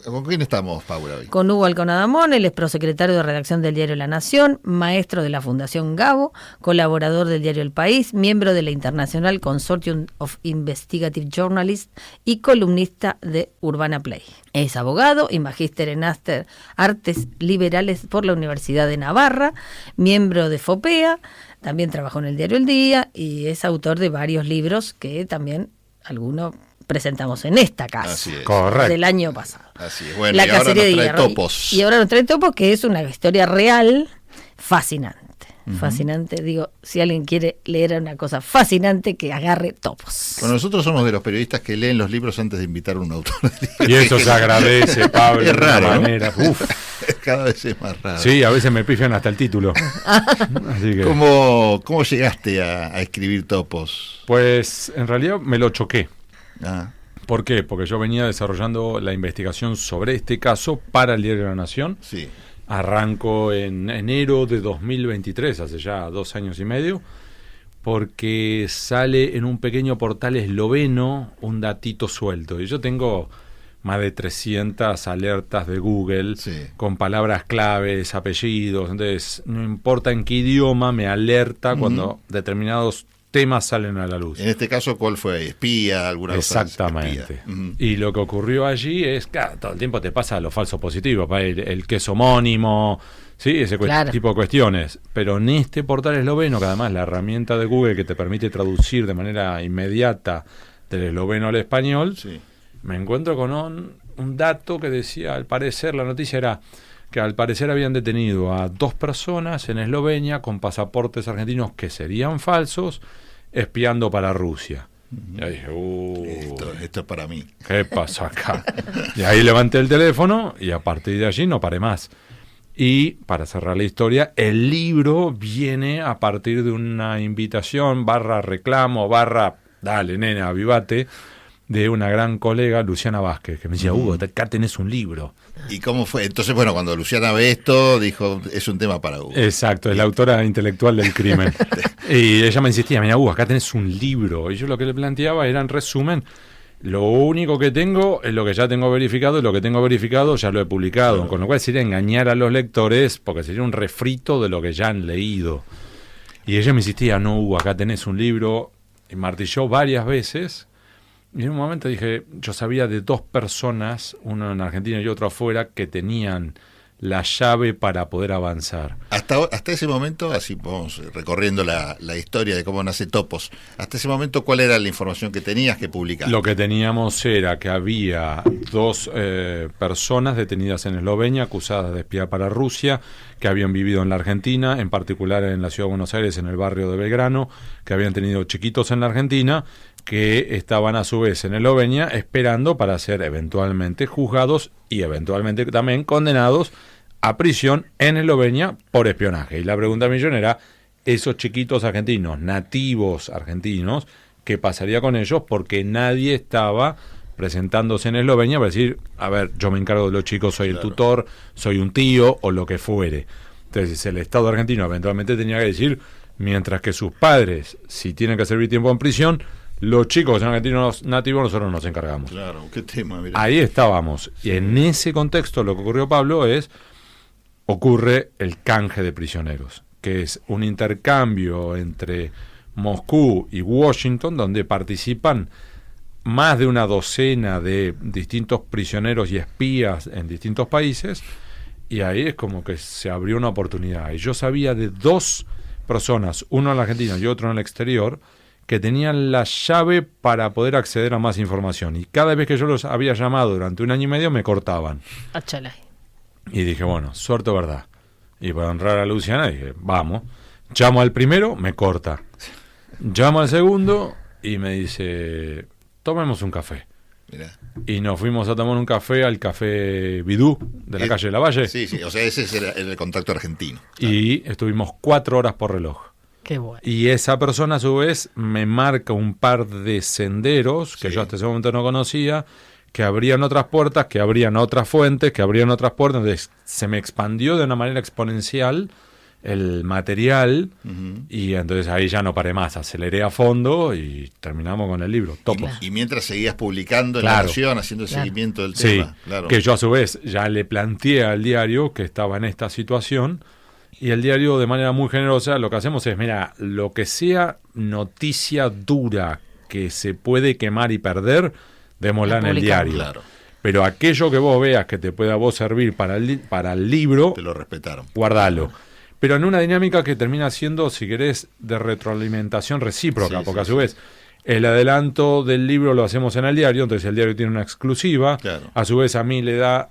¿Con quién estamos, Paula, hoy? Con Hugo Alconadamón, él es prosecretario de redacción del diario La Nación, maestro de la Fundación Gabo, colaborador del diario El País, miembro de la International Consortium of Investigative Journalists y columnista de Urbana Play. Es abogado y magíster en Artes Liberales por la Universidad de Navarra, miembro de FOPEA, también trabajó en el diario El Día y es autor de varios libros que también algunos presentamos en esta casa del año pasado. Así es. Bueno, y ahora nos trae Topos. Y ahora nos trae Topos, que es una historia real fascinante. Fascinante, digo, si alguien quiere leer una cosa fascinante, que agarre Topos. Bueno, nosotros somos de los periodistas que leen los libros antes de invitar a un autor. Y eso se agradece, Pablo. Es raro, de manera. Uf. Cada vez es más raro. Sí, a veces me pifian hasta el título. Así que... ¿Cómo llegaste a escribir Topos? Pues en realidad me lo choqué. Ah. ¿Por qué? Porque yo venía desarrollando la investigación sobre este caso para el diario La Nación. Sí. Arranco en enero de 2023, hace ya 2 años y medio, porque sale en un pequeño portal esloveno un datito suelto. Y yo tengo más de 300 alertas de Google con palabras claves, apellidos. Entonces, no importa en qué idioma, me alerta cuando determinados temas salen a la luz. En este caso, ¿cuál fue? ¿Espía? ¿Alguna cosa? Exactamente. Y lo que ocurrió allí es que todo el tiempo te pasa lo falso positivo, el queso homónimo, ¿sí? Ese tipo de cuestiones. Pero en este portal esloveno, que además la herramienta de Google que te permite traducir de manera inmediata del esloveno al español, me encuentro con un dato que decía, al parecer, la noticia era que al parecer habían detenido a 2 personas en Eslovenia con pasaportes argentinos que serían falsos, espiando para Rusia. Y ahí dije, esto es para mí. ¿Qué pasó acá? Y ahí levanté el teléfono y a partir de allí no paré más. Y para cerrar la historia, el libro viene a partir de una invitación, /reclamo, dale nena, avivate, de una gran colega, Luciana Vázquez, que me decía, Hugo, acá tenés un libro. ¿Y cómo fue? Entonces, bueno, cuando Luciana ve esto, dijo, es un tema para Hugo. Exacto, es la autora intelectual del crimen. Y ella me insistía, mira, Hugo, acá tenés un libro. Y yo lo que le planteaba era, en resumen, lo único que tengo es lo que ya tengo verificado, y lo que tengo verificado ya lo he publicado. Claro. Con lo cual sería engañar a los lectores, porque sería un refrito de lo que ya han leído. Y ella me insistía, no, Hugo, acá tenés un libro. Y martilló varias veces. Y en un momento dije, yo sabía de 2 personas, uno en Argentina y otro afuera, que tenían la llave para poder avanzar. Hasta ese momento, así vamos recorriendo la historia de cómo nace Topos, hasta ese momento, ¿cuál era la información que tenías que publicar? Lo que teníamos era que había 2 personas detenidas en Eslovenia, acusadas de espiar para Rusia, que habían vivido en la Argentina, en particular en la ciudad de Buenos Aires, en el barrio de Belgrano, que habían tenido chiquitos en la Argentina, que estaban a su vez en Eslovenia esperando para ser eventualmente juzgados y eventualmente también condenados a prisión en Eslovenia por espionaje. Y la pregunta millón era, esos chiquitos argentinos, nativos argentinos, ¿qué pasaría con ellos? Porque nadie estaba presentándose en Eslovenia para decir, a ver, yo me encargo de los chicos, soy el tutor, soy un tío o lo que fuere. Entonces el Estado argentino eventualmente tenía que decir, mientras que sus padres, si tienen que servir tiempo en prisión, los chicos argentinos nativos nosotros nos encargamos. Claro, qué tema, mirá. Ahí estábamos. Y en ese contexto lo que ocurrió, Pablo, ocurre el canje de prisioneros, que es un intercambio entre Moscú y Washington, donde participan más de una docena de distintos prisioneros y espías en distintos países, y ahí es como que se abrió una oportunidad. Y yo sabía de 2 personas, uno en la Argentina y otro en el exterior, que tenían la llave para poder acceder a más información. Y cada vez que yo los había llamado durante 1 año y medio, me cortaban. Achalay. Y dije, bueno, suerte o verdad. Y para honrar a Luciana, dije, vamos. Llamo al primero, me corta. Llamo al segundo y me dice, tomemos un café. Mirá. Y nos fuimos a tomar un café al Café Bidú de la calle de Lavalle. Sí, o sea, ese es el contacto argentino. Y estuvimos 4 horas por reloj. Qué bueno. Y esa persona a su vez me marca un par de senderos que yo hasta ese momento no conocía, que abrían otras puertas, que abrían otras fuentes, que abrían otras puertas. Entonces se me expandió de una manera exponencial el material, Ujú. y entonces ahí ya no paré más, aceleré a fondo y terminamos con el libro, Topos. Y mientras seguías publicando en Claro. La Nación, haciendo el Claro. seguimiento del Sí, tema. Claro. que yo a su vez ya le planteé al diario que estaba en esta situación, y el diario de manera muy generosa lo que hacemos es, mira, lo que sea noticia dura que se puede quemar y perder, démosla en el publicamos. diario. Claro, Pero aquello que vos veas que te pueda a vos servir para el libro, te lo respetaron. guardalo. Pero en una dinámica que termina siendo, si querés, de retroalimentación recíproca, Sí, porque sí, a su sí. vez el adelanto del libro lo hacemos en el diario, entonces el diario tiene una exclusiva, Claro. a su vez a mí me da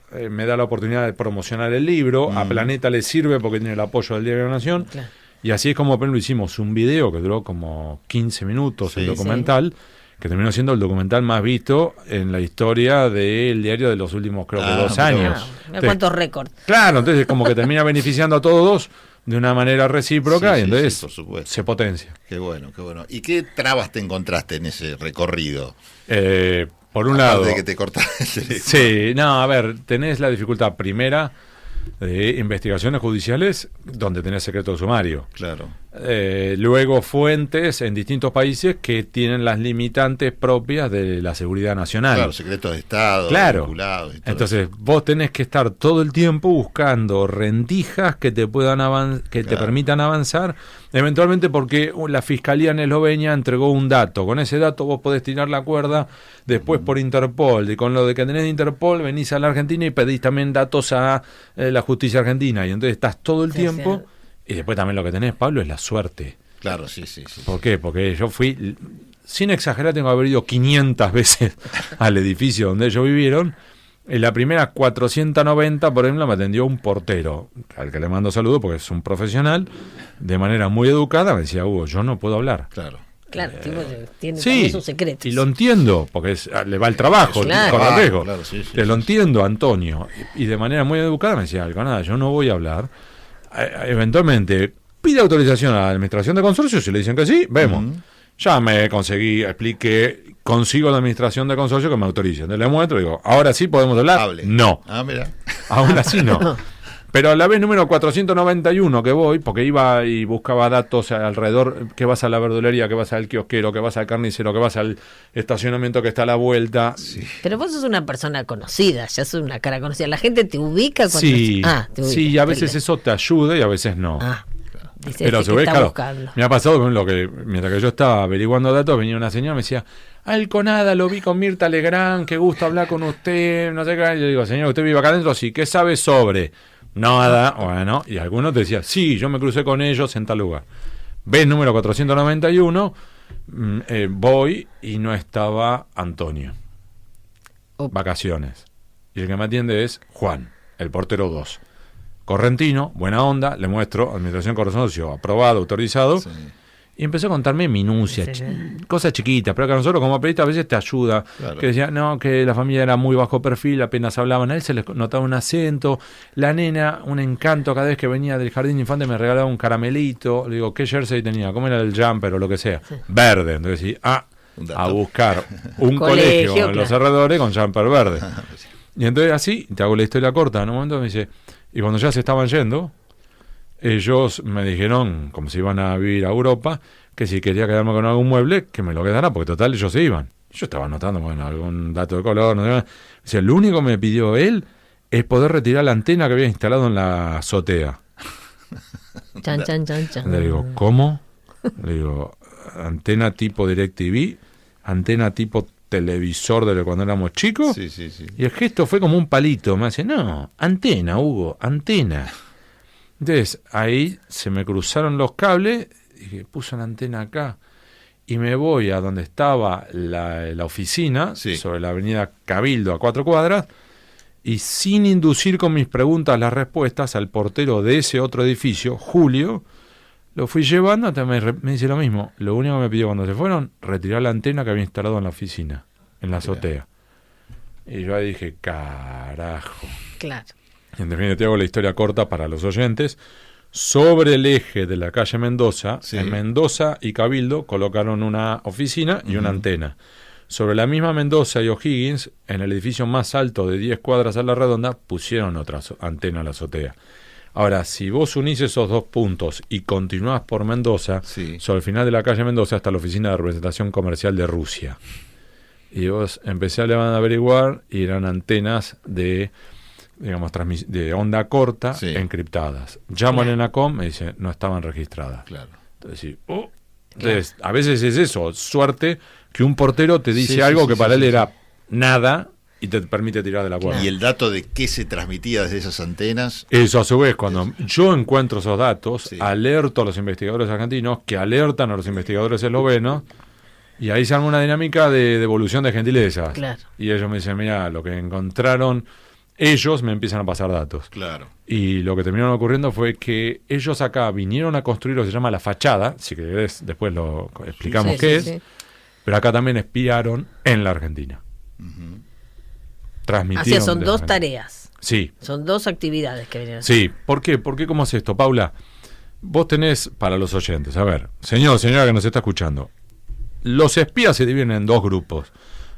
la oportunidad de promocionar el libro, a Planeta le sirve porque tiene el apoyo del Diario de la Nación, Claro. y así es como por ejemplo hicimos un video que duró como 15 minutos, Sí. el documental, que terminó siendo el documental más visto en la historia del diario de los últimos, creo que 2 mirá años. vos. Mira cuántos récords. Claro, entonces como que termina beneficiando a todos de una manera recíproca, Sí, y sí, entonces sí, por supuesto. se potencia. Qué bueno, qué bueno. ¿Y qué trabas te encontraste en ese recorrido? Por un Aparte lado, de que te cortaste el teléfono. sí, no, a ver, tenés la dificultad primera de investigaciones judiciales donde tenés secreto de sumario. Claro. Luego fuentes en distintos países que tienen las limitantes propias de la seguridad nacional. Claro, secretos de Estado, Claro. vinculados y todo Entonces, vos tenés que estar todo el tiempo buscando rendijas que te puedan te Claro. permitan avanzar, eventualmente porque la Fiscalía en Eslovenia entregó un dato. Con ese dato vos podés tirar la cuerda después por Interpol. Y con lo de que tenés de Interpol, venís a la Argentina y pedís también datos a la justicia argentina. Y entonces estás todo el Sí, tiempo. sí. Y después también lo que tenés, Pablo, es la suerte. Claro, sí, sí, sí. ¿Por qué? Porque yo fui, sin exagerar, tengo que haber ido 500 veces al edificio donde ellos vivieron. En la primera 490, por ejemplo, me atendió un portero, al que le mando saludo porque es un profesional, de manera muy educada, me decía, Hugo, yo no puedo hablar. Claro. Claro, tiene Sí, también sus secretos. y lo entiendo, porque le va el trabajo, Claro. corre el riesgo. Claro, sí, sí, Te lo sí. entiendo, Antonio. Y de manera muy educada me decía, nada, yo no voy a hablar. Eventualmente pide autorización a la administración de consorcio, si le dicen que sí, vemos. Ya me expliqué, consigo la administración de consorcio que me autoricen. Le muestro y digo, ¿ahora sí podemos hablar? Hable. No, Ah, mira. aún así no. Pero a la vez número 491 que voy, porque iba y buscaba datos alrededor, que vas a la verdulería, que vas al kiosquero, que vas al carnicero, que vas al estacionamiento que está a la vuelta. Pero vos sos una persona conocida, ya sos una cara conocida. La gente te ubica cuando... Sí, te ubica. sí, y a veces eso te ayuda y a veces no. Dice Pero a este su que vez, está claro, buscando. me ha pasado con lo que, mientras que yo estaba averiguando datos, venía una señora y me decía, al Conada lo vi con Mirta Legrand, qué gusto hablar con usted, no sé qué. Y yo digo, señor, ¿usted vive acá adentro? Sí, ¿qué sabe sobre? Nada, bueno, y algunos te decían, sí, yo me crucé con ellos en tal lugar. Ves número 491, voy y no estaba Antonio. Opa. Vacaciones. Y el que me atiende es Juan, el portero 2. Correntino, buena onda, le muestro, administración consorcio, aprobado, autorizado. Sí. Y empezó a contarme minucias, Sí. cosas chiquitas, pero que a nosotros como periodistas a veces te ayuda. Claro. Que decía, no, que la familia era muy bajo perfil, apenas hablaban, a él se les notaba un acento, la nena, un encanto, cada vez que venía del jardín de infante me regalaba un caramelito, le digo, ¿qué jersey tenía? ¿Cómo era el jumper o lo que sea? Verde, entonces sí, Un dato. a buscar un Colegio, colegio en los claro. alrededores con jumper verde. Y entonces así, te hago la historia corta, en un momento me dice, y cuando ya se estaban yendo, ellos me dijeron, como si iban a vivir a Europa, que si quería quedarme con algún mueble, que me lo quedara, porque total ellos se iban. Yo estaba anotando, bueno, algún dato de color, no sé qué. Dice, lo único que me pidió él es poder retirar la antena que había instalado en la azotea. Chan, chan, chan, chan. Le digo, ¿cómo? Le digo, antena tipo DirecTV, antena tipo televisor de cuando éramos chicos. Sí, sí, sí. Y el gesto fue como un palito. Me dice, no, antena, Hugo, antena. Entonces, ahí se me cruzaron los cables, dije, puse una antena acá. Y me voy a donde estaba la oficina, Sí. sobre la avenida Cabildo, a 4 cuadras, y sin inducir con mis preguntas las respuestas al portero de ese otro edificio, Julio, lo fui llevando hasta me dice lo mismo. Lo único que me pidió cuando se fueron, retirar la antena que había instalado en la oficina, en la azotea. Y yo ahí dije, carajo. Claro. En definitiva, hago la historia corta para los oyentes. Sobre el eje de la calle Mendoza, Sí. en Mendoza y Cabildo colocaron una oficina y una antena. Sobre la misma Mendoza y O'Higgins, en el edificio más alto de 10 cuadras a la redonda, pusieron otra antena a la azotea. Ahora, si vos unís esos dos puntos y continuás por Mendoza, Sí. sobre el final de la calle Mendoza está la oficina de representación comercial de Rusia. Y vos empecé a averiguar y eran antenas de, digamos, de onda corta, Sí. encriptadas. Llamo al ENACOM, me dice, no estaban registradas. Claro. Entonces, sí, entonces, a veces es eso, suerte que un portero te dice Sí, algo sí, que sí, para sí, él sí. era nada y te permite tirar de la cuerda. Y el dato de qué se transmitía desde esas antenas. Eso, a su vez, cuando yo encuentro esos datos, Sí. alerto a los investigadores argentinos, que alertan a los investigadores eslovenos, y ahí se arma una dinámica de devolución de gentilezas. Claro. Y ellos me dicen, mira, lo que encontraron, ellos me empiezan a pasar datos. Claro. Y lo que terminaron ocurriendo fue que ellos acá vinieron a construir lo que se llama la fachada, si querés, después lo explicamos Sí, qué sí, es, sí. pero acá también espiaron en la Argentina. Transmitieron. Así son desde dos Argentina. tareas. Sí, Son dos actividades que vienen. sí. ¿Por qué? ¿Por qué? ¿Cómo es esto, Paula? Vos tenés, para los oyentes, a ver, señora que nos está escuchando, los espías se dividen en dos grupos.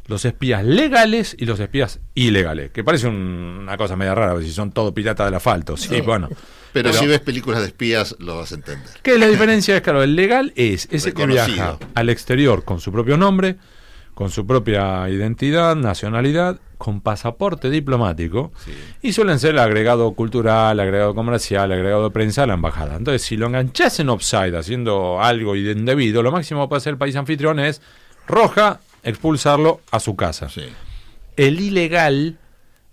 Los espías legales y los espías ilegales, que parece una cosa media rara, si son todos piratas del asfalto. Sí, bueno. Pero si ves películas de espías, lo vas a entender. Que la diferencia es, claro, el legal es ese que Reconocido. viaja al exterior con su propio nombre, con su propia identidad, nacionalidad, con pasaporte diplomático, Sí. y suelen ser el agregado cultural, agregado comercial, agregado de prensa a la embajada. Entonces, si lo enganchás en offside haciendo algo indebido, lo máximo que puede hacer el país anfitrión es roja, expulsarlo a su casa. Sí. El ilegal,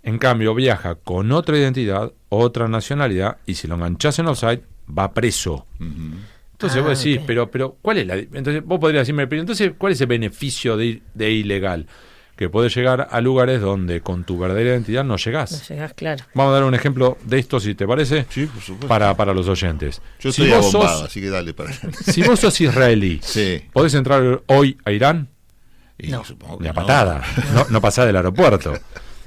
en cambio, viaja con otra identidad, otra nacionalidad, y si lo enganchás en offside, va preso. Entonces vos decís, ok. pero ¿cuál es la? Entonces vos podrías decirme, pero entonces, ¿cuál es el beneficio de ilegal? Que podés llegar a lugares donde con tu verdadera identidad no llegás. No llegás, claro. Vamos a dar un ejemplo de esto, si te parece, Sí, por supuesto. para los oyentes. Yo si estoy vos abombado, sos, así que dale para adelante. si vos sos israelí, Sí. ¿podés entrar hoy a Irán? Y No. supongo que Ni a no. patada. No pasás del aeropuerto.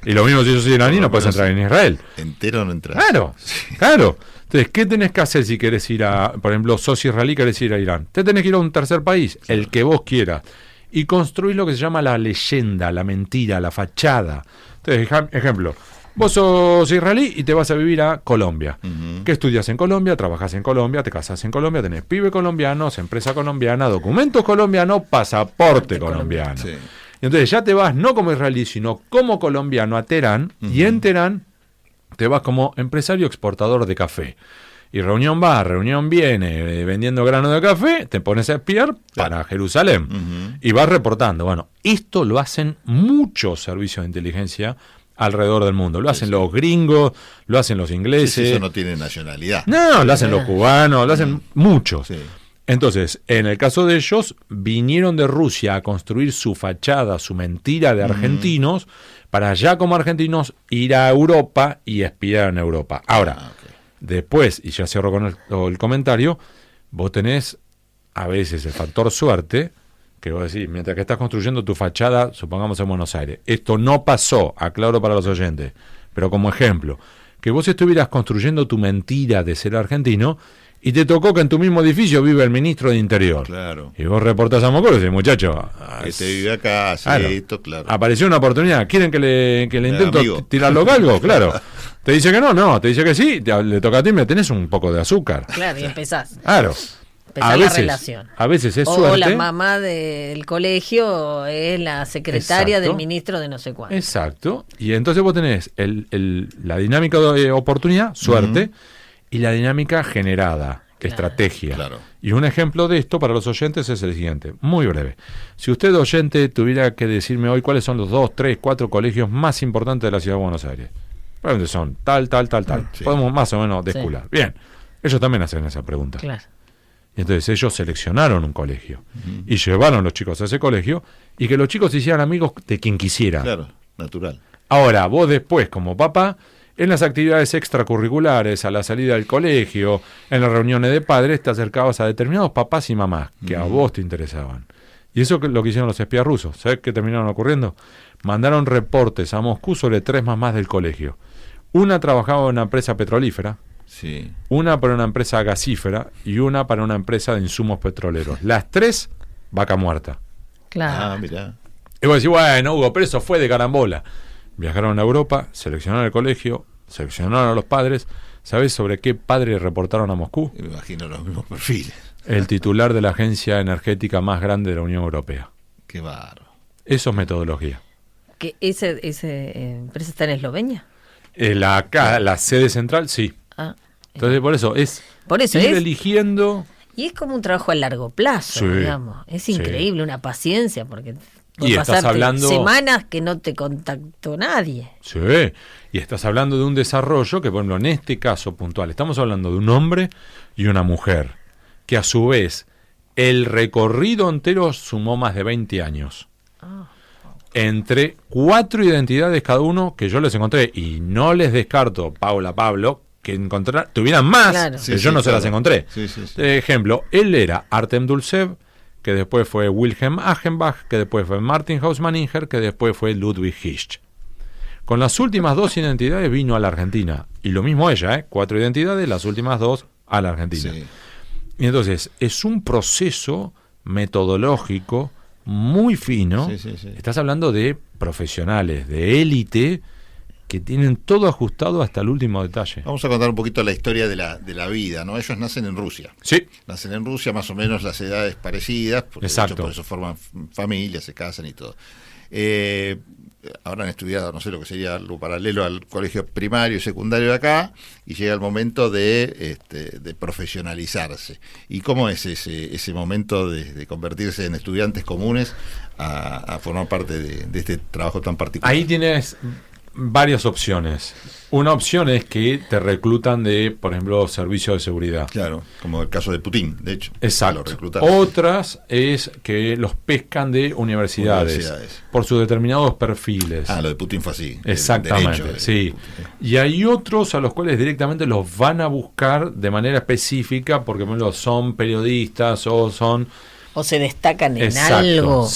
Y lo mismo si sos iraní, no puedes entrar en Israel. Entero no entras. Claro, claro. Entonces, ¿qué tenés que hacer si querés ir a, por ejemplo, sos israelí, querés ir a Irán? Te tenés que ir a un tercer país, el que vos quieras, y construir lo que se llama la leyenda, la mentira, la fachada. Entonces, ejemplo, vos sos israelí y te vas a vivir a Colombia. ¿Qué estudias en Colombia? Trabajás en Colombia, te casás en Colombia, tenés pibe colombianos, empresa colombiana, documentos colombianos, pasaporte colombiano. Sí. Entonces ya te vas no como israelí, sino como colombiano a Teherán, y en Teherán te vas como empresario exportador de café. Y reunión va, reunión viene, vendiendo grano de café, te pones a espiar para Jerusalén. Y vas reportando. Bueno, esto lo hacen muchos servicios de inteligencia alrededor del mundo. Lo hacen los gringos, lo hacen los Sí, ingleses. sí, eso no tiene nacionalidad. No, lo hacen los cubanos, lo hacen muchos. Sí. Entonces, en el caso de ellos, vinieron de Rusia a construir su fachada, su mentira de argentinos, para ya como argentinos ir a Europa y espiar en Europa. Ahora, ok. después, y ya cierro con el comentario, vos tenés a veces el factor suerte, que vos decís, mientras que estás construyendo tu fachada, supongamos en Buenos Aires, esto no pasó, aclaro para los oyentes, pero como ejemplo, que vos estuvieras construyendo tu mentira de ser argentino y te tocó que en tu mismo edificio vive el ministro de Interior. Claro. Y vos reportás a Mocoro y decís, muchacho, Este vive acá, sí, claro, esto, claro. apareció una oportunidad, ¿quieren que le intento amigo. tirarlo galgo? Claro. Te dice que no, te dice que sí, le toca a ti, me tenés un poco de azúcar. Claro, y empezás. Claro. Empezar la relación. A veces es O suerte. la mamá del colegio es la secretaria Exacto. del ministro de no sé cuánto. Exacto. Y entonces vos tenés la dinámica de oportunidad, suerte, y la dinámica generada, estrategia. Claro. Y un ejemplo de esto para los oyentes es el siguiente, muy breve. Si usted, oyente, tuviera que decirme hoy cuáles son los 2, 3, 4 colegios más importantes de la ciudad de Buenos Aires, probablemente son tal. Sí. Podemos más o menos Sí. descular. Bien, ellos también hacen esa pregunta. Claro. Y entonces ellos seleccionaron un colegio y llevaron a los chicos a ese colegio y que los chicos se hicieran amigos de quien quisiera. Claro, natural. Ahora, vos después, como papá, en las actividades extracurriculares, a la salida del colegio, en las reuniones de padres, te acercabas a determinados papás y mamás que a vos te interesaban. Y eso es lo que hicieron los espías rusos. ¿Sabés qué terminaron ocurriendo? Mandaron reportes a Moscú sobre 3 mamás del colegio. Una trabajaba en una empresa petrolífera, Sí. una para una empresa gasífera y una para una empresa de insumos petroleros. Las 3, vaca muerta. Claro. Ah, mirá. Y vos decís, bueno, Hugo, pero eso fue de carambola. Viajaron a Europa, seleccionaron el colegio, seleccionaron a los padres. ¿Sabés sobre qué padre reportaron a Moscú? Me imagino los mismos perfiles. El titular de la agencia energética más grande de la Unión Europea. Qué bárbaro. Eso es metodología. ¿Que esa empresa está en Eslovenia? La sede central, sí. Entonces, por eso ir eligiendo. Y es como un trabajo a largo plazo, sí, digamos. Es increíble, una paciencia, porque puede y pasarte estás hablando semanas que no te contactó nadie. Sí, y estás hablando de un desarrollo que, por ejemplo, en este caso puntual, estamos hablando de un hombre y una mujer, que a su vez el recorrido entero sumó más de 20 años. Entre 4 identidades cada uno que yo les encontré, y no les descarto, Paula, Pablo, que tuvieran más, claro. que yo no se las encontré. Sí. Ejemplo, él era Artem Dulcev, que después fue Wilhelm Achenbach, que después fue Martin Hausmanninger, que después fue Ludwig Hirsch. Con las últimas 2 identidades vino a la Argentina. Y lo mismo ella, 4 identidades, las últimas 2 a la Argentina. Sí. Y entonces, es un proceso metodológico muy fino. Sí. Estás hablando de profesionales, de élite, que tienen todo ajustado hasta el último detalle. Vamos a contar un poquito la historia de la vida, ¿no? Ellos nacen en Rusia. Sí. Nacen en Rusia, más o menos las edades parecidas, porque Exacto. de hecho por eso forman familias, se casan y todo. Ahora han estudiado, no sé, lo que sería algo paralelo al colegio primario y secundario de acá, y llega el momento de profesionalizarse. ¿Y cómo es ese momento de convertirse en estudiantes comunes a formar parte de este trabajo tan particular? Ahí tienes varias opciones. Una opción es que te reclutan de, por ejemplo, servicios de seguridad. Claro, como el caso de Putin, de hecho. Exacto. Lo reclutaron. Otras es que los pescan de universidades por sus determinados perfiles. Lo de Putin fue así. Exactamente, derecho, sí. Y hay otros a los cuales directamente los van a buscar de manera específica porque, por ejemplo, son periodistas o se destacan en algo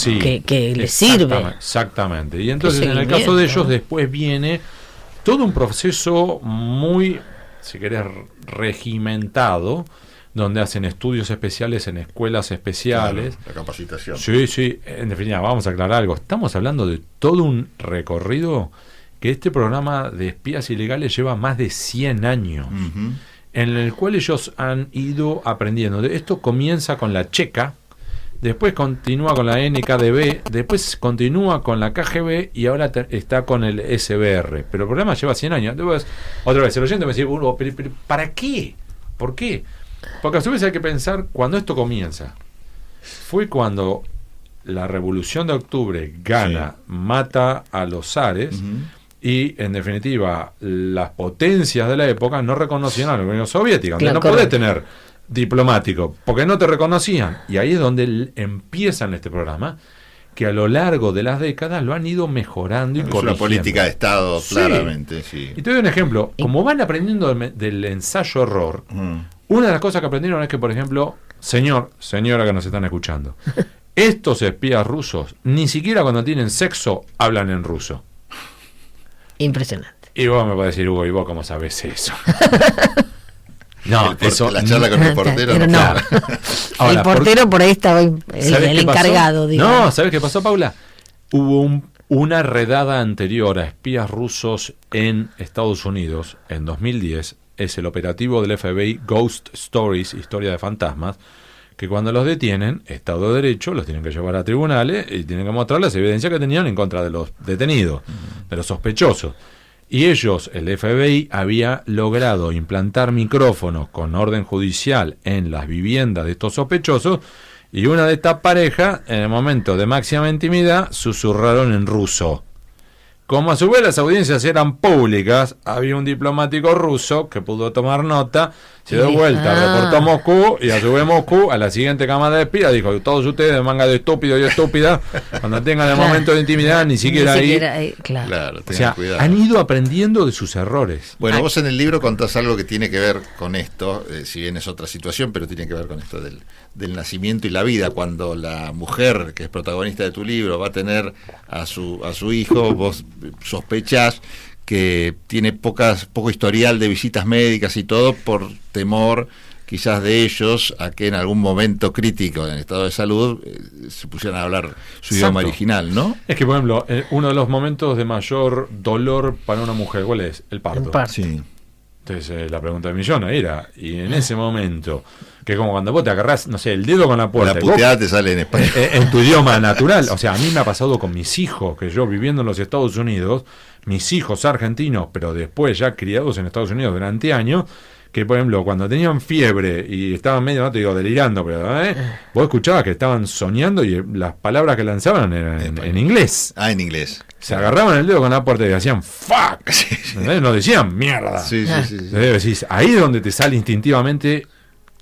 que les sirve. Exactamente. Y entonces, en el caso de ellos, después viene todo un proceso muy, si querés, regimentado, donde hacen estudios especiales en escuelas especiales. Claro, la capacitación. Sí. En definitiva, vamos a aclarar algo. Estamos hablando de todo un recorrido que este programa de espías ilegales lleva más de 100 años. Uh-huh. En el cual ellos han ido aprendiendo. Esto comienza con la checa, después continúa con la NKDB, después continúa con la KGB y ahora está con el SBR. Pero el programa lleva 100 años. Después, otra vez, el oyente me dice, ¿pero para qué? ¿Por qué? Porque a su vez hay que pensar cuando esto comienza. Fue cuando la Revolución de Octubre gana, mata a los zares, y en definitiva las potencias de la época no reconocían a la Unión Soviética. Claro, no podés tener diplomático, porque no te reconocían. Y ahí es donde empiezan este programa, que a lo largo de las décadas lo han ido mejorando y corrigiendo. Es una política de Estado, claramente, sí. Y te doy un ejemplo. Como van aprendiendo del ensayo-error, una de las cosas que aprendieron es que, por ejemplo, señora que nos están escuchando, estos espías rusos, ni siquiera cuando tienen sexo, hablan en ruso. Impresionante. Y vos me podés decir, Hugo, ¿y vos cómo sabés eso? No, eso, la charla con el portero no. Claro. Ahora, el portero por ahí estaba el encargado, digamos. No, ¿sabes qué pasó, Paula? Hubo una redada anterior a espías rusos en Estados Unidos en 2010. Es el operativo del FBI Ghost Stories, Historia de Fantasmas, que cuando los detienen, Estado de Derecho, los tienen que llevar a tribunales y tienen que mostrar las evidencias que tenían en contra de los detenidos, de los sospechosos. Y ellos, el FBI, había logrado implantar micrófonos con orden judicial en las viviendas de estos sospechosos, y una de estas parejas, en el momento de máxima intimidad, susurraron en ruso. Como a su vez las audiencias eran públicas, había un diplomático ruso que pudo tomar nota, se dio vuelta, reportó a Moscú, y a su vez Moscú, a la siguiente cámara de espías, dijo: todos ustedes, manga de estúpido y estúpida, cuando tengan el momento de intimidad, ni siquiera ahí. Claro, o sea, cuidado. Han ido aprendiendo de sus errores. Bueno, vos en el libro contás algo que tiene que ver con esto, si bien es otra situación, pero tiene que ver con esto del nacimiento y la vida. Cuando la mujer, que es protagonista de tu libro, va a tener a su hijo, vos sospechás que tiene poco historial de visitas médicas y todo, por temor quizás de ellos a que en algún momento crítico en estado de salud se pusieran a hablar su idioma original, ¿no? Es que, por ejemplo, uno de los momentos de mayor dolor para una mujer, ¿cuál es? El parto. El parto. Sí. Entonces la pregunta del millón era, y en ese momento, que como cuando vos te agarrás, no sé, el dedo con la puerta, La puteada te sale en español. en tu idioma natural, o sea, a mí me ha pasado con mis hijos, que yo viviendo en los Estados Unidos, mis hijos argentinos, pero después ya criados en Estados Unidos durante años, que por ejemplo cuando tenían fiebre y estaban medio, no te digo delirando, pero vos escuchabas que estaban soñando y las palabras que lanzaban eran en inglés. Ah, en inglés. Se agarraban el dedo con la puerta y decían fuck, no decían mierda. Sí. Decís, ahí es donde te sale instintivamente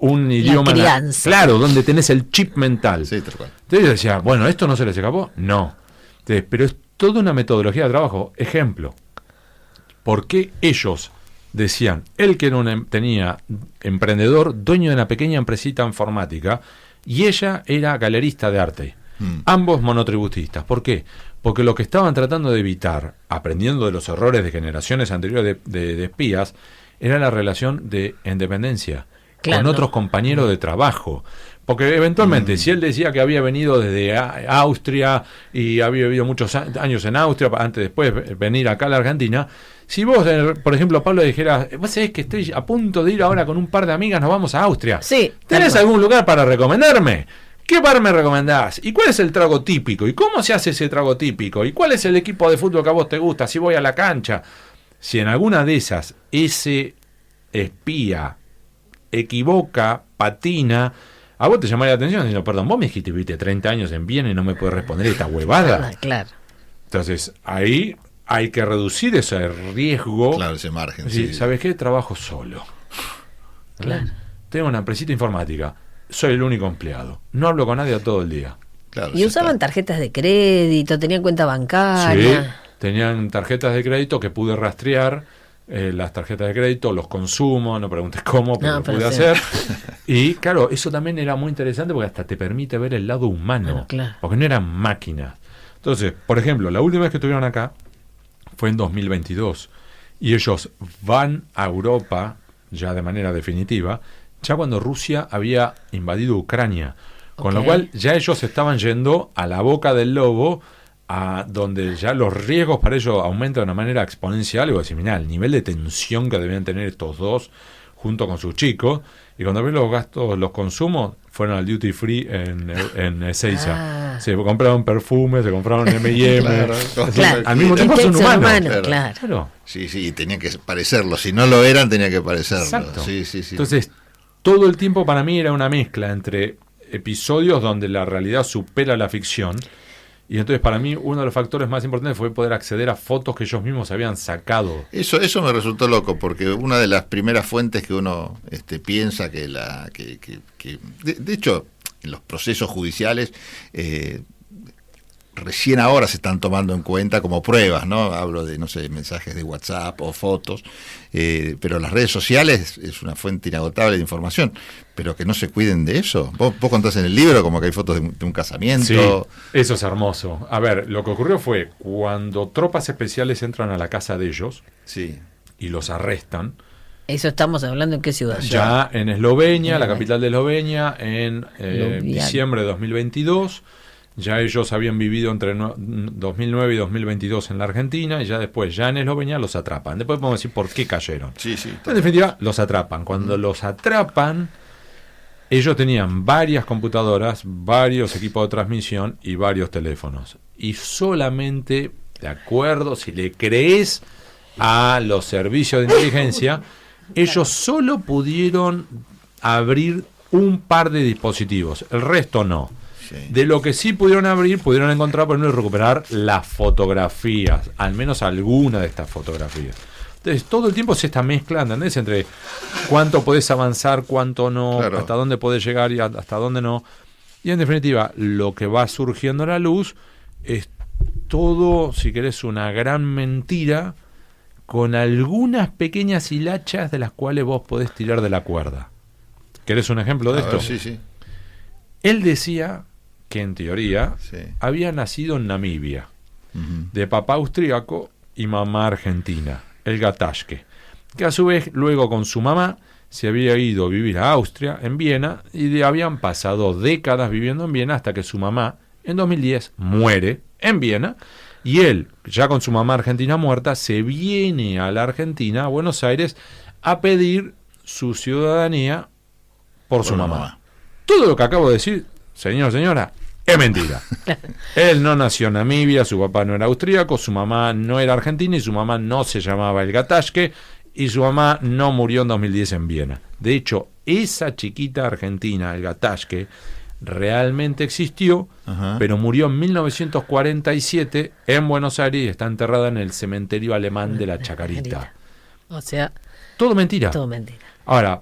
un idioma claro, donde tenés el chip mental. Sí, tal cual. Entonces decía, bueno, ¿esto no se les escapó? No. Entonces, pero es toda una metodología de trabajo. Ejemplo, ¿por qué ellos decían, él que era tenía emprendedor, dueño de una pequeña empresita informática, y ella era galerista de arte? Ambos monotributistas. ¿Por qué? Porque lo que estaban tratando de evitar, aprendiendo de los errores de generaciones anteriores de espías, era la relación de independencia con otros compañeros de trabajo. Porque eventualmente, si él decía que había venido desde Austria y había vivido muchos años en Austria, antes después venir acá a la Argentina, si vos, por ejemplo, Pablo, dijeras, vos sabés que estoy a punto de ir ahora con un par de amigas, nos vamos a Austria. Sí, ¿Tenés algún lugar para recomendarme? ¿Qué bar me recomendás? ¿Y cuál es el trago típico? ¿Y cómo se hace ese trago típico? ¿Y cuál es el equipo de fútbol que a vos te gusta? Si voy a la cancha. Si en alguna de esas ese espía equivoca, patina, a vos te llamaría la atención diciendo, perdón, vos me dijiste viviste 30 años en Viena y no me puedes responder esta huevada. Claro. Entonces, ahí hay que reducir ese riesgo. Claro, ese margen. Sí. ¿Sabes qué? Trabajo solo. Claro. Tengo una empresita informática. Soy el único empleado. No hablo con nadie todo el día. Claro, y usaban tarjetas de crédito, tenían cuenta bancaria. Sí, tenían tarjetas de crédito que pude rastrear. Las tarjetas de crédito, los consumos, no preguntes cómo, pero lo pude hacer. Y claro, eso también era muy interesante porque hasta te permite ver el lado humano. Claro. Porque no eran máquinas. Entonces, por ejemplo, la última vez que estuvieron acá fue en 2022. Y ellos van a Europa, ya de manera definitiva, ya cuando Rusia había invadido Ucrania, con lo cual ya ellos estaban yendo a la boca del lobo, a donde ya los riesgos para ellos aumentan de una manera exponencial. Y voy a decir, mirá, el nivel de tensión que debían tener estos dos junto con sus chicos, y cuando ven los gastos, los consumos, fueron al duty free en Ezeiza. Se compraron perfumes, se compraron M&M. Claro. Al mismo tiempo son humanos. Claro. Sí, tenían que parecerlo. Si no lo eran, tenían que parecerlo. Exacto. Sí. Entonces, todo el tiempo para mí era una mezcla entre episodios donde la realidad supera la ficción. Y entonces para mí uno de los factores más importantes fue poder acceder a fotos que ellos mismos habían sacado. Eso me resultó loco, porque una de las primeras fuentes que uno piensa que de hecho, en los procesos judiciales recién ahora se están tomando en cuenta como pruebas, ¿no? Hablo de, no sé, mensajes de WhatsApp o fotos, pero las redes sociales es una fuente inagotable de información, pero que no se cuiden de eso. Vos contás en el libro como que hay fotos de un casamiento. Sí, eso es hermoso. A ver, lo que ocurrió fue cuando tropas especiales entran a la casa de ellos y los arrestan. Eso estamos hablando en qué ciudad. Ya en Eslovenia, la capital de Eslovenia, en diciembre de 2022. Ya ellos habían vivido entre 2009 y 2022 en la Argentina, y ya después, ya en Eslovenia, los atrapan. Después podemos decir por qué cayeron. En definitiva, los atrapan. Cuando los atrapan, ellos tenían varias computadoras, varios equipos de transmisión y varios teléfonos. Y solamente, de acuerdo, si le crees a los servicios de inteligencia, ellos solo pudieron abrir un par de dispositivos, el resto no. De lo que sí pudieron abrir, pudieron encontrar, por ejemplo, y recuperar las fotografías, al menos alguna de estas fotografías. Entonces, todo el tiempo es esta mezcla, ¿entendés? Entre cuánto podés avanzar, cuánto no, hasta dónde podés llegar y hasta dónde no. Y en definitiva, lo que va surgiendo a la luz es todo, si querés, una gran mentira con algunas pequeñas hilachas de las cuales vos podés tirar de la cuerda. ¿Querés un ejemplo de esto? Sí. Él decía que en teoría había nacido en Namibia, de papá austríaco y mamá argentina, el Gatashke, que a su vez luego con su mamá se había ido a vivir a Austria, en Viena, y habían pasado décadas viviendo en Viena hasta que su mamá, en 2010, muere en Viena, y él, ya con su mamá argentina muerta, se viene a la Argentina, a Buenos Aires, a pedir su ciudadanía por su mamá. Todo lo que acabo de decir, señora, es mentira. Él no nació en Namibia, su papá no era austríaco, su mamá no era argentina y su mamá no se llamaba Elga Taschke y su mamá no murió en 2010 en Viena. De hecho, esa chiquita argentina, Elga Taschke, realmente existió, pero murió en 1947 en Buenos Aires y está enterrada en el cementerio alemán de la Chacarita. O sea, todo mentira. Todo mentira. Ahora,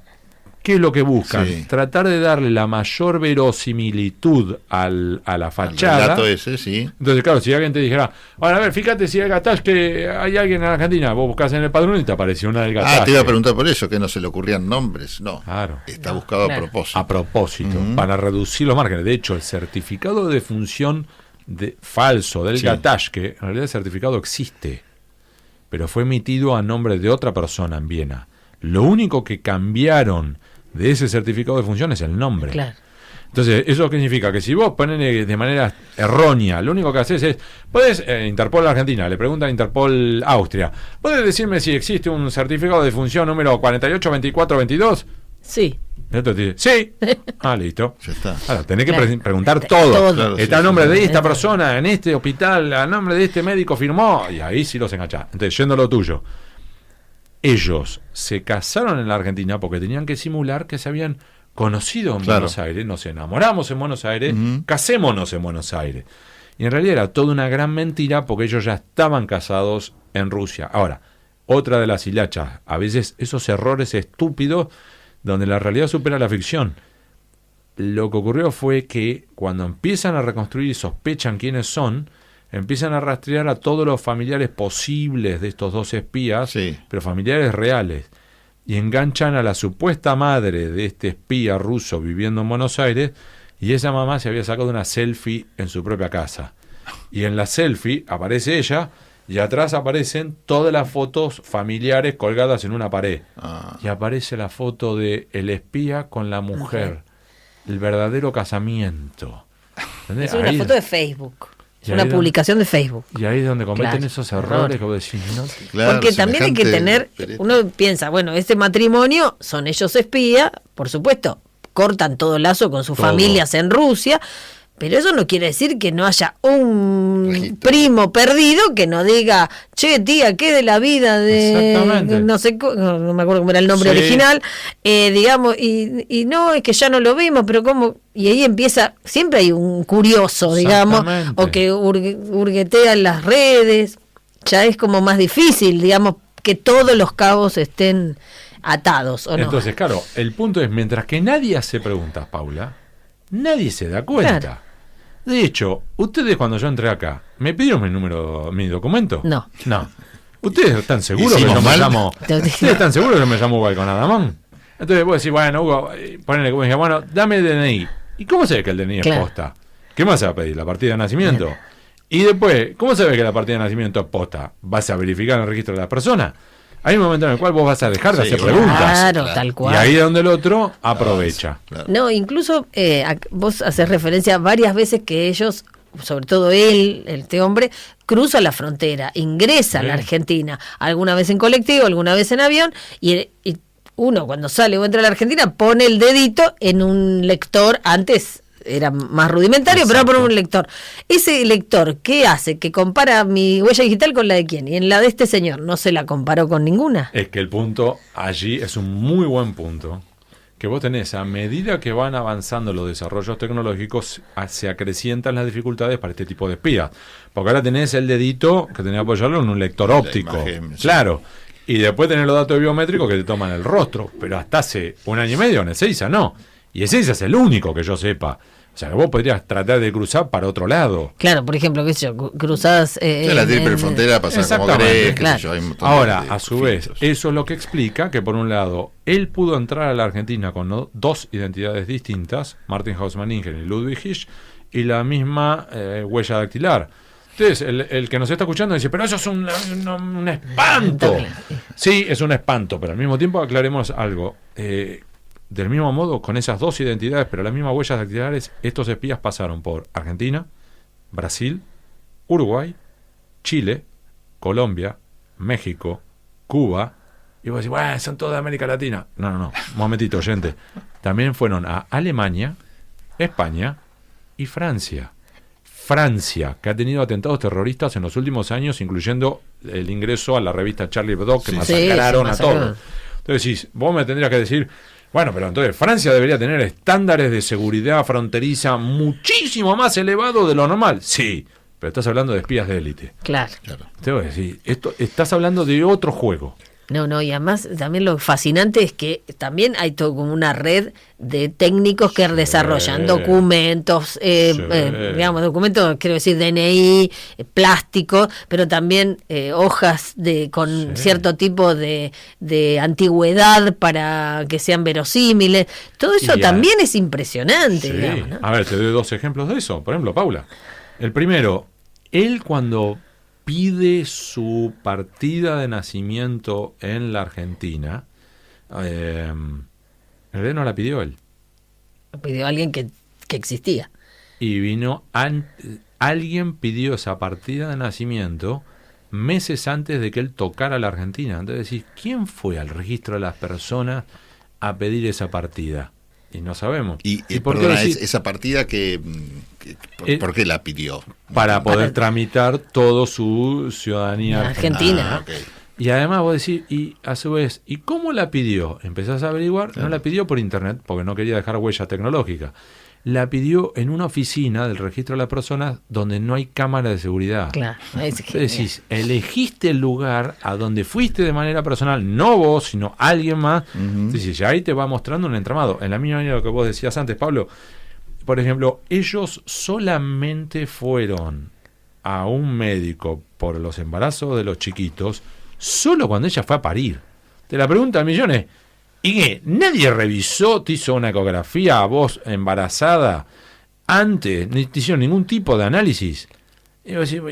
¿qué es lo que buscan? Sí. Tratar de darle la mayor verosimilitud a la fachada. El relato ese, sí. Entonces, claro, si alguien te dijera, bueno, a ver, fíjate si Elga Taschke, hay alguien en Argentina, vos buscás en el padrón y te apareció una Elga Taschke. Te iba a preguntar por eso, que no se le ocurrían nombres. No, claro. Está buscado claro. a propósito. A propósito, para reducir los márgenes. De hecho, el certificado de defunción falso de Elga Taschke, en realidad el certificado existe, pero fue emitido a nombre de otra persona en Viena. Lo único que cambiaron de ese certificado de defunción es el nombre. Claro. Entonces, ¿eso qué significa? Que si vos pones de manera errónea, lo único que haces es, ¿podés, Interpol Argentina, le pregunta a Interpol Austria, ¿podés decirme si existe un certificado de defunción número 482422? Sí. Y otro te dice, sí. Listo. Ya está. Ahora, tenés que Claro. preguntar todo. Claro, Está sí, a nombre sí. de esta persona, en este hospital, a nombre de este médico firmó, y ahí sí los enganchás. Entonces, yendo a lo tuyo. Ellos se casaron en la Argentina porque tenían que simular que se habían conocido en Buenos Aires, nos enamoramos en Buenos Aires, casémonos en Buenos Aires. Y en realidad era toda una gran mentira porque ellos ya estaban casados en Rusia. Ahora, otra de las hilachas, a veces esos errores estúpidos donde la realidad supera la ficción. Lo que ocurrió fue que cuando empiezan a reconstruir y sospechan quiénes son, empiezan a rastrear a todos los familiares posibles de estos dos espías, pero familiares reales, y enganchan a la supuesta madre de este espía ruso viviendo en Buenos Aires, y esa mamá se había sacado una selfie en su propia casa. Y en la selfie aparece ella, y atrás aparecen todas las fotos familiares colgadas en una pared. Y aparece la foto de el espía con la mujer, el verdadero casamiento. ¿Entendés? Es una foto de Facebook. Es Y una ahí publicación de Facebook. Y ahí es donde cometen Claro, esos errores que vos decís, ¿no? Claro, porque también hay que tener, uno piensa, bueno, este matrimonio, son ellos espías, por supuesto, cortan todo lazo con sus familias en Rusia, pero eso no quiere decir que no haya un registro. primo perdido que no diga, che, tía, ¿qué de la vida de no sé, no me acuerdo cómo era el nombre original, digamos, y no, es que ya no lo vimos, pero cómo, y ahí empieza, siempre hay un curioso, digamos, o que hurguetea en las redes, ya es como más difícil, digamos, que todos los cabos estén atados, ¿o no? Entonces, claro, el punto es, mientras que nadie hace preguntas, Paula, nadie se da cuenta. Claro. De hecho, ustedes cuando yo entré acá, ¿me pidieron mi documento? No. ¿Ustedes están seguros que ¿Hicimos yo me mal? llamo? ¿Ustedes están seguros que me llamo Balcón Adamón? Entonces vos decís, bueno, Hugo, ponele como dije, bueno, dame el DNI. ¿Y cómo sé que el DNI es posta? ¿Qué más se va a pedir? ¿La partida de nacimiento? Y después, ¿cómo sabes que la partida de nacimiento es posta? ¿Vas a verificar en el registro de la persona? Hay un momento en el cual vos vas a dejar de hacer preguntas. Claro, tal cual. Y ahí es donde el otro aprovecha. Claro. No, incluso vos haces referencia varias veces que ellos, sobre todo él, este hombre, cruza la frontera, ingresa a la Argentina, alguna vez en colectivo, alguna vez en avión, y uno cuando sale o entra a la Argentina pone el dedito en un lector, antes era más rudimentario, pero ahora pone un lector. Ese lector, ¿qué hace? Que compara mi huella digital con la de quién, y en la de este señor no se la comparó con ninguna. Es que el punto allí es un muy buen punto, que vos tenés, a medida que van avanzando los desarrollos tecnológicos, se acrecientan las dificultades para este tipo de espías. Porque ahora tenés el dedito que tenés que apoyarlo en un lector óptico. Imagen, claro. Y después tenés los datos biométricos que te toman el rostro. Pero hasta hace un año y medio en Ezeiza no. Y Ezeiza es el único que yo sepa. O sea, que vos podrías tratar de cruzar para otro lado. Claro, por ejemplo, qué sé yo, cruzadas... la triple frontera pasa como Greg, qué sé yo, hay un montón Ahora, de a su vez, filtros. eso es lo que explica que, por un lado, él pudo entrar a la Argentina con dos identidades distintas, Martin Hausmann-Ingen y Ludwig Hirsch, y la misma huella dactilar. Entonces, el que nos está escuchando dice, pero eso es un espanto. Sí, es un espanto, pero al mismo tiempo aclaremos algo. Del mismo modo, con esas dos identidades, pero las mismas huellas dactilares, estos espías pasaron por Argentina, Brasil, Uruguay, Chile, Colombia, México, Cuba. Y vos decís, bueno, son todos de América Latina. No, un momentito, oyente. También fueron a Alemania, España y Francia. Francia, que ha tenido atentados terroristas en los últimos años, incluyendo el ingreso a la revista Charlie Hebdo, que masacraron a todos. Entonces, vos me tendrías que decir, bueno, pero entonces Francia debería tener estándares de seguridad fronteriza muchísimo más elevados de lo normal. Sí, pero estás hablando de espías de élite. Claro. Te voy a decir, estás hablando de otro juego. No, y además también lo fascinante es que también hay todo como una red de técnicos que desarrollan documentos, digamos, documentos, quiero decir, DNI, plástico, pero también hojas con cierto tipo de antigüedad para que sean verosímiles. Todo eso también es impresionante, digamos, ¿no? A ver, te doy dos ejemplos de eso. Por ejemplo, Paula. El primero, él cuando pide su partida de nacimiento en la Argentina, en realidad no la pidió él. La pidió alguien que existía. Y vino, alguien pidió esa partida de nacimiento meses antes de que él tocara la Argentina. Entonces decís, ¿quién fue al registro de las personas a pedir esa partida? Y no sabemos. ¿Y por qué esa partida por qué la pidió? Para poder tramitar todo su ciudadanía argentina. Okay. Y además vos decís, y a su vez, ¿y cómo la pidió? Empezás a averiguar, claro. No la pidió por internet, porque no quería dejar huella tecnológica. La pidió en una oficina del registro de las personas donde no hay cámara de seguridad. Claro. Entonces decís, elegiste el lugar a donde fuiste de manera personal, no vos, sino alguien más. Entonces, ahí te va mostrando un entramado. En la misma manera de lo que vos decías antes, Pablo, por ejemplo, ellos solamente fueron a un médico por los embarazos de los chiquitos solo cuando ella fue a parir. Te la preguntan millones. ¿Y qué? ¿Nadie revisó, te hizo una ecografía a vos embarazada antes? ¿No te hicieron ningún tipo de análisis?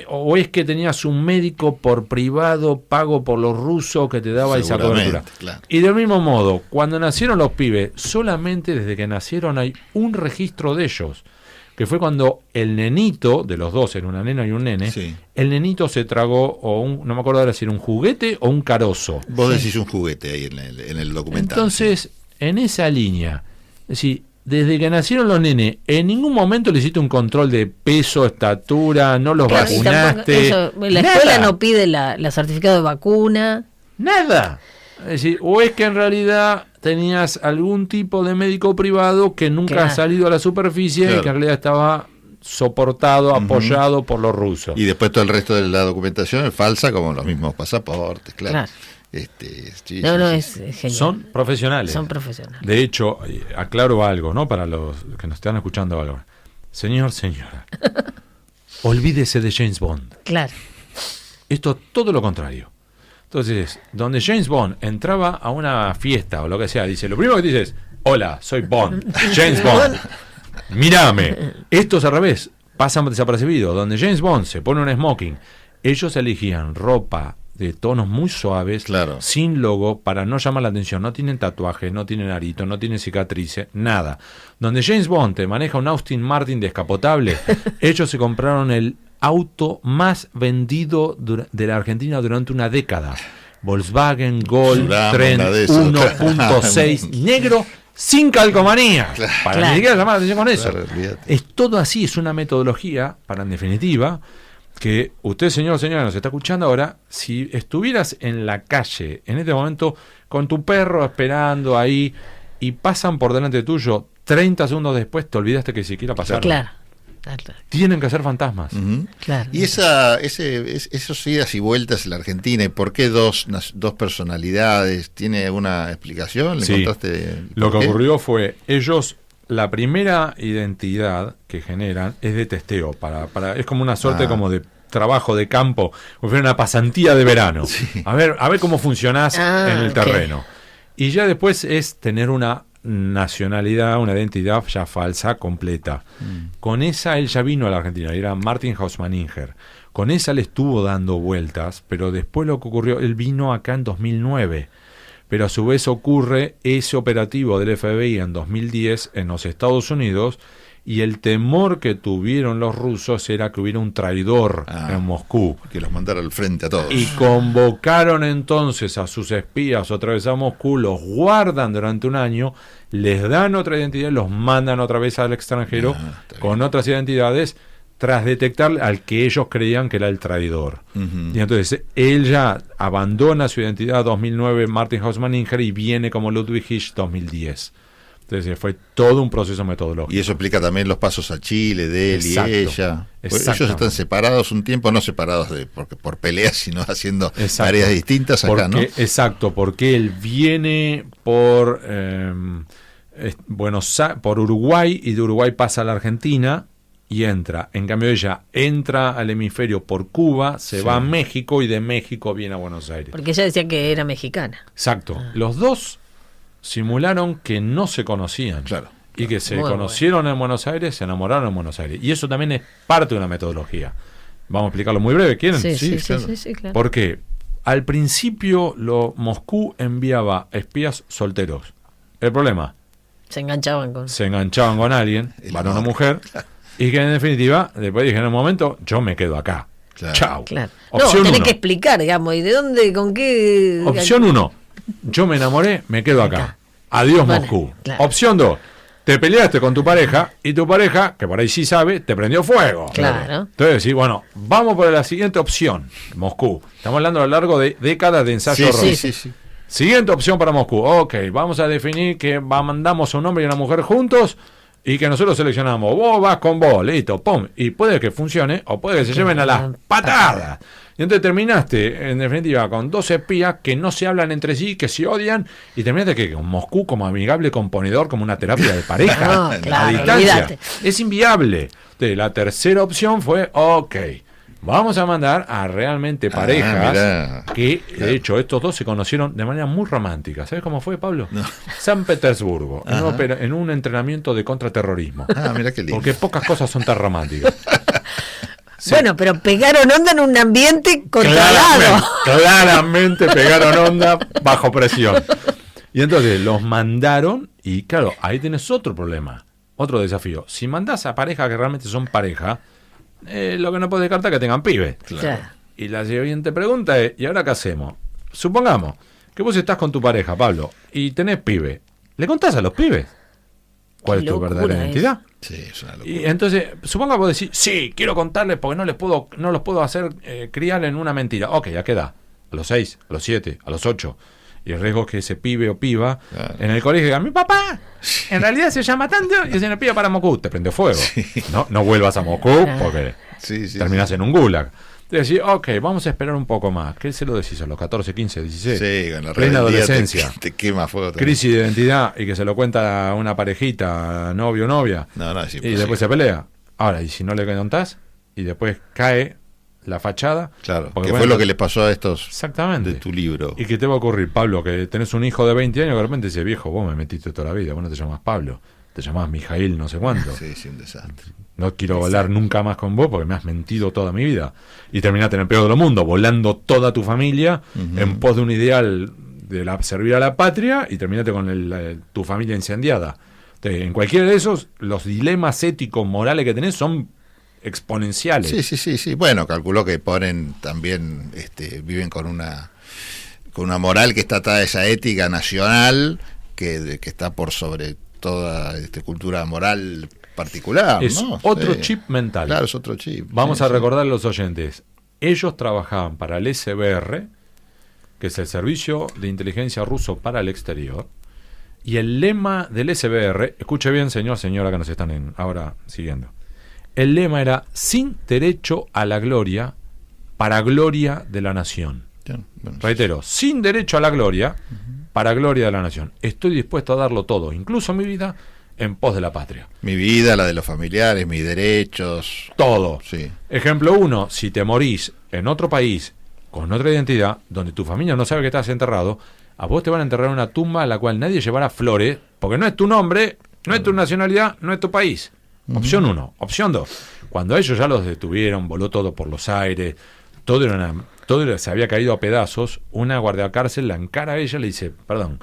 ¿O es que tenías un médico por privado pago por los rusos que te daba esa cobertura? Claro. Y del mismo modo, cuando nacieron los pibes, solamente desde que nacieron hay un registro de ellos, que fue cuando el nenito, de los dos, era una nena y un nene, el nenito se tragó, no me acuerdo ahora si era un juguete o un carozo. Vos decís un juguete ahí en el documental. Entonces, en esa línea, es decir, desde que nacieron los nenes, en ningún momento le hiciste un control de peso, estatura, no los vacunaste. La escuela no pide la certificado de vacuna. Nada. Es decir, o es que en realidad tenías algún tipo de médico privado que nunca ha salido a la superficie y que en realidad estaba soportado, apoyado por los rusos. Y después todo el resto de la documentación es falsa, como los mismos pasaportes, claro. Es genial. Son profesionales. De hecho, aclaro algo, ¿no? Para los que nos están escuchando algo. Señora, olvídese de James Bond. Claro. Esto es todo lo contrario. Entonces, donde James Bond entraba a una fiesta o lo que sea, dice, lo primero que dice es, hola, soy Bond, James Bond, mírame. Esto es al revés, pasan desapercibidos. Donde James Bond se pone un smoking, ellos elegían ropa de tonos muy suaves, sin logo, para no llamar la atención. No tienen tatuajes, no tienen arito, no tienen cicatrices, nada. Donde James Bond te maneja un Aston Martin descapotable, ellos se compraron el auto más vendido de la Argentina durante una década. Volkswagen Gol Trend 1.6 negro sin calcomanía. Para ni siquiera llamar la atención con eso. Es todo así, es una metodología para, en definitiva, que usted, señora, nos está escuchando ahora. Si estuvieras en la calle en este momento con tu perro esperando ahí y pasan por delante tuyo, 30 segundos después te olvidaste que siquiera pasaron. Claro. Tienen que ser fantasmas. Claro. Y esos idas y vueltas en la Argentina, ¿por qué dos personalidades? ¿Tiene alguna explicación? ¿Le encontraste lo que ocurrió fue, ellos, la primera identidad que generan es de testeo, es como una suerte como de trabajo de campo, como si fuera una pasantía de verano. A ver cómo funcionás en el terreno. Y ya después es tener una nacionalidad, una identidad ya falsa, completa. Con esa él ya vino a la Argentina, era Martin Hausmaninger. Con esa le estuvo dando vueltas, pero después lo que ocurrió, él vino acá en 2009, pero a su vez ocurre ese operativo del FBI en 2010 en los Estados Unidos, y el temor que tuvieron los rusos era que hubiera un traidor en Moscú. Que los mandara al frente a todos. Y convocaron entonces a sus espías otra vez a Moscú, los guardan durante un año, les dan otra identidad, los mandan otra vez al extranjero con otras identidades, tras detectar al que ellos creían que era el traidor. Y entonces él ya abandona su identidad 2009, Martin Hausmann-Inger, y viene como Ludwig Hirsch 2010. Entonces fue todo un proceso metodológico. Y eso explica también los pasos a Chile de él y ella. Pues ellos están separados un tiempo, no separados porque por peleas, sino haciendo tareas distintas acá, ¿no? Exacto, porque él viene por por Uruguay, y de Uruguay pasa a la Argentina y entra. En cambio ella entra al hemisferio por Cuba, se va a México, y de México viene a Buenos Aires. Porque ella decía que era mexicana. Exacto. Los dos simularon que no se conocían. Claro. Y que se conocieron en Buenos Aires, se enamoraron en Buenos Aires. Y eso también es parte de una metodología. Vamos a explicarlo muy breve, ¿quieren? Sí, claro. Porque al principio Moscú enviaba espías solteros. El problema, se enganchaban con alguien, varón o mujer, y que en definitiva, después dije, en un momento, yo me quedo acá. Claro. Chao. Claro. Opción tenés 1. que explicar, digamos, ¿y de dónde, con qué? Opción 1, yo me enamoré, me quedo acá. Adiós, Moscú. Claro. Opción 2, te peleaste con tu pareja, y tu pareja, que por ahí sí sabe, te prendió fuego. Claro. Entonces decís, bueno, vamos por la siguiente opción, Moscú. Estamos hablando a lo largo de décadas de ensayo horror. Sí. Siguiente opción para Moscú. Ok, vamos a definir que mandamos a un hombre y una mujer juntos, y que nosotros seleccionamos, vos vas con vos, listo, pum. Y puede que funcione, o puede que se lleven a las patadas. Y entonces terminaste, en definitiva, con 2 espías que no se hablan entre sí, que se odian, y terminaste que con Moscú como amigable componedor, como una terapia de pareja, a distancia. Olvídate. Es inviable. Entonces, la tercera opción fue, ok, vamos a mandar a realmente parejas que, de hecho, estos dos se conocieron de manera muy romántica. ¿Sabes cómo fue, Pablo? No. San Petersburgo, en un entrenamiento de contraterrorismo. Mira qué lindo. Porque pocas cosas son tan románticas. Sí. Bueno, pero pegaron onda en un ambiente controlado. Claramente pegaron onda bajo presión. Y entonces los mandaron, y claro, ahí tenés otro problema, otro desafío. Si mandás a parejas que realmente son pareja, lo que no puedes descartar es que tengan pibes. Claro. Y la siguiente pregunta es, ¿y ahora qué hacemos? Supongamos que vos estás con tu pareja, Pablo, y tenés pibe. ¿Le contás a los pibes cuál es tu verdadera identidad? Sí, es una locura. Y entonces, supongamos vos decís, sí, quiero contarles porque no los puedo hacer criar en una mentira. Ok, ¿a qué edad? A los 6, a los 7, a los 8. Y el riesgo es que ese pibe o piba en el colegio diga, mi papá en realidad se llama tanto y se le pide para Moscú, te prende fuego. No vuelvas a Moscú porque terminás en un gulag. Entonces decís, ok, vamos a esperar un poco más. ¿Qué se lo decís a los 14, 15, 16? Sí, con la plena adolescencia. Te quema fuego también. Crisis de identidad, y que se lo cuenta a una parejita, novio o novia. No, es imposible. Y después se pelea. Ahora, ¿y si no le contás? Y después cae la fachada. Claro, que fue lo que les pasó a estos exactamente de tu libro. ¿Y qué te va a ocurrir, Pablo? Que tenés un hijo de 20 años que de repente dice, viejo, vos me metiste toda la vida, vos no te llamás Pablo, te llamás Mijail no sé cuánto. Sí, un desastre. No quiero volar nunca más con vos porque me has mentido toda mi vida. Y terminaste en el peor de los mundos, volando toda tu familia en pos de un ideal de servir a la patria, y terminaste con tu familia incendiada. Entonces, en cualquiera de esos, los dilemas éticos, morales que tenés son exponenciales. Sí. Bueno, calculó que ponen también, viven con una moral que está atada a esa ética nacional que está por sobre toda cultura moral particular. Es otro chip mental. Claro, es otro chip. Vamos a recordar a los oyentes. Ellos trabajaban para el SBR, que es el Servicio de Inteligencia Ruso para el Exterior, y el lema del SBR, escuche bien, señora que nos están ahora siguiendo, el lema era, sin derecho a la gloria, para gloria de la nación. Reitero, sin derecho a la gloria, para gloria de la nación. Estoy dispuesto a darlo todo, incluso mi vida, en pos de la patria. Mi vida, la de los familiares, mis derechos. Todo. Sí. Ejemplo 1, si te morís en otro país, con otra identidad, donde tu familia no sabe que estás enterrado, a vos te van a enterrar en una tumba a la cual nadie llevará flores, porque no es tu nombre, no es tu nacionalidad, no es tu país. Opción 1. Opción 2. Cuando ellos ya los detuvieron, voló todo por los aires, todo se había caído a pedazos, una guardiacárcel la encara a ella y le dice, perdón,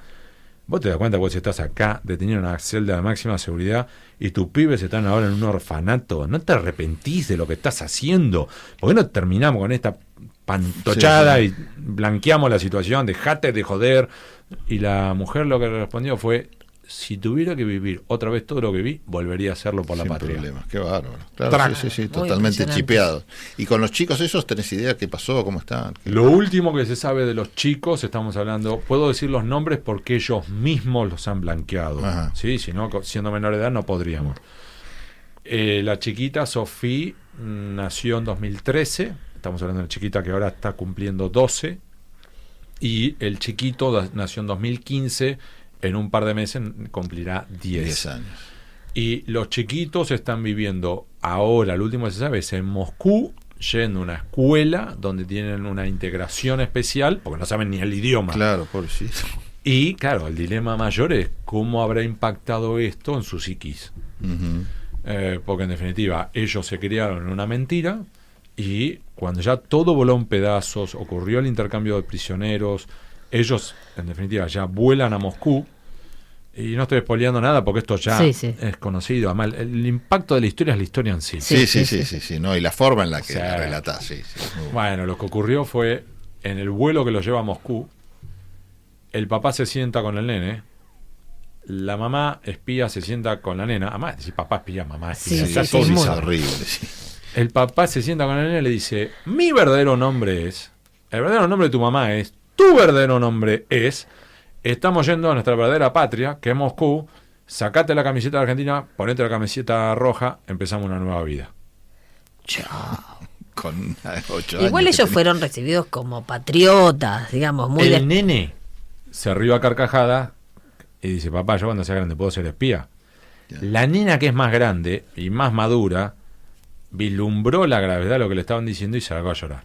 vos te das cuenta que vos estás acá detenido en una celda de máxima seguridad y tus pibes están ahora en un orfanato, ¿no te arrepentís de lo que estás haciendo? ¿Por qué no terminamos con esta pantochada y blanqueamos la situación? Dejate de joder. Y la mujer lo que respondió fue, si tuviera que vivir otra vez todo lo que vi, volvería a hacerlo por la Sin patria. problemas, qué bárbaro. Claro, sí, totalmente chipeado. ¿Y con los chicos esos tenés idea qué pasó, cómo están? Lo último que se sabe de los chicos, estamos hablando, puedo decir los nombres porque ellos mismos los han blanqueado. ¿Sí? Si no, siendo menor de edad no podríamos. La chiquita Sofía nació en 2013, estamos hablando de una chiquita que ahora está cumpliendo 12, y el chiquito nació en 2015, en un par de meses cumplirá 10 años. Y los chiquitos están viviendo ahora, lo último que se sabe es en Moscú, yendo a una escuela donde tienen una integración especial, porque no saben ni el idioma. Claro, pobrecito. Y claro, el dilema mayor es cómo habrá impactado esto en su psiquis. Porque en definitiva, ellos se criaron en una mentira y cuando ya todo voló en pedazos, ocurrió el intercambio de prisioneros, ellos en definitiva ya vuelan a Moscú. Y no estoy spoileando nada porque esto ya es conocido. Además, el impacto de la historia es la historia en sí. Sí, no, y la forma en la que la relatás. Bueno, lo que ocurrió fue, en el vuelo que lo lleva a Moscú, el papá se sienta con el nene, la mamá espía se sienta con la nena. Además, decir papá espía, mamá espía. Es horrible. El papá se sienta con el nene y le dice, mi verdadero nombre es, el verdadero nombre de tu mamá es, tu verdadero nombre es... Estamos yendo a nuestra verdadera patria, que es Moscú. Sacate la camiseta de Argentina, ponete la camiseta roja, empezamos una nueva vida. Chao. Con 8 Igual años ellos fueron recibidos como patriotas, digamos, muy El nene se rió a carcajada y dice, papá, yo cuando sea grande puedo ser espía. La nena, que es más grande y más madura, vislumbró la gravedad de lo que le estaban diciendo y se largó a llorar.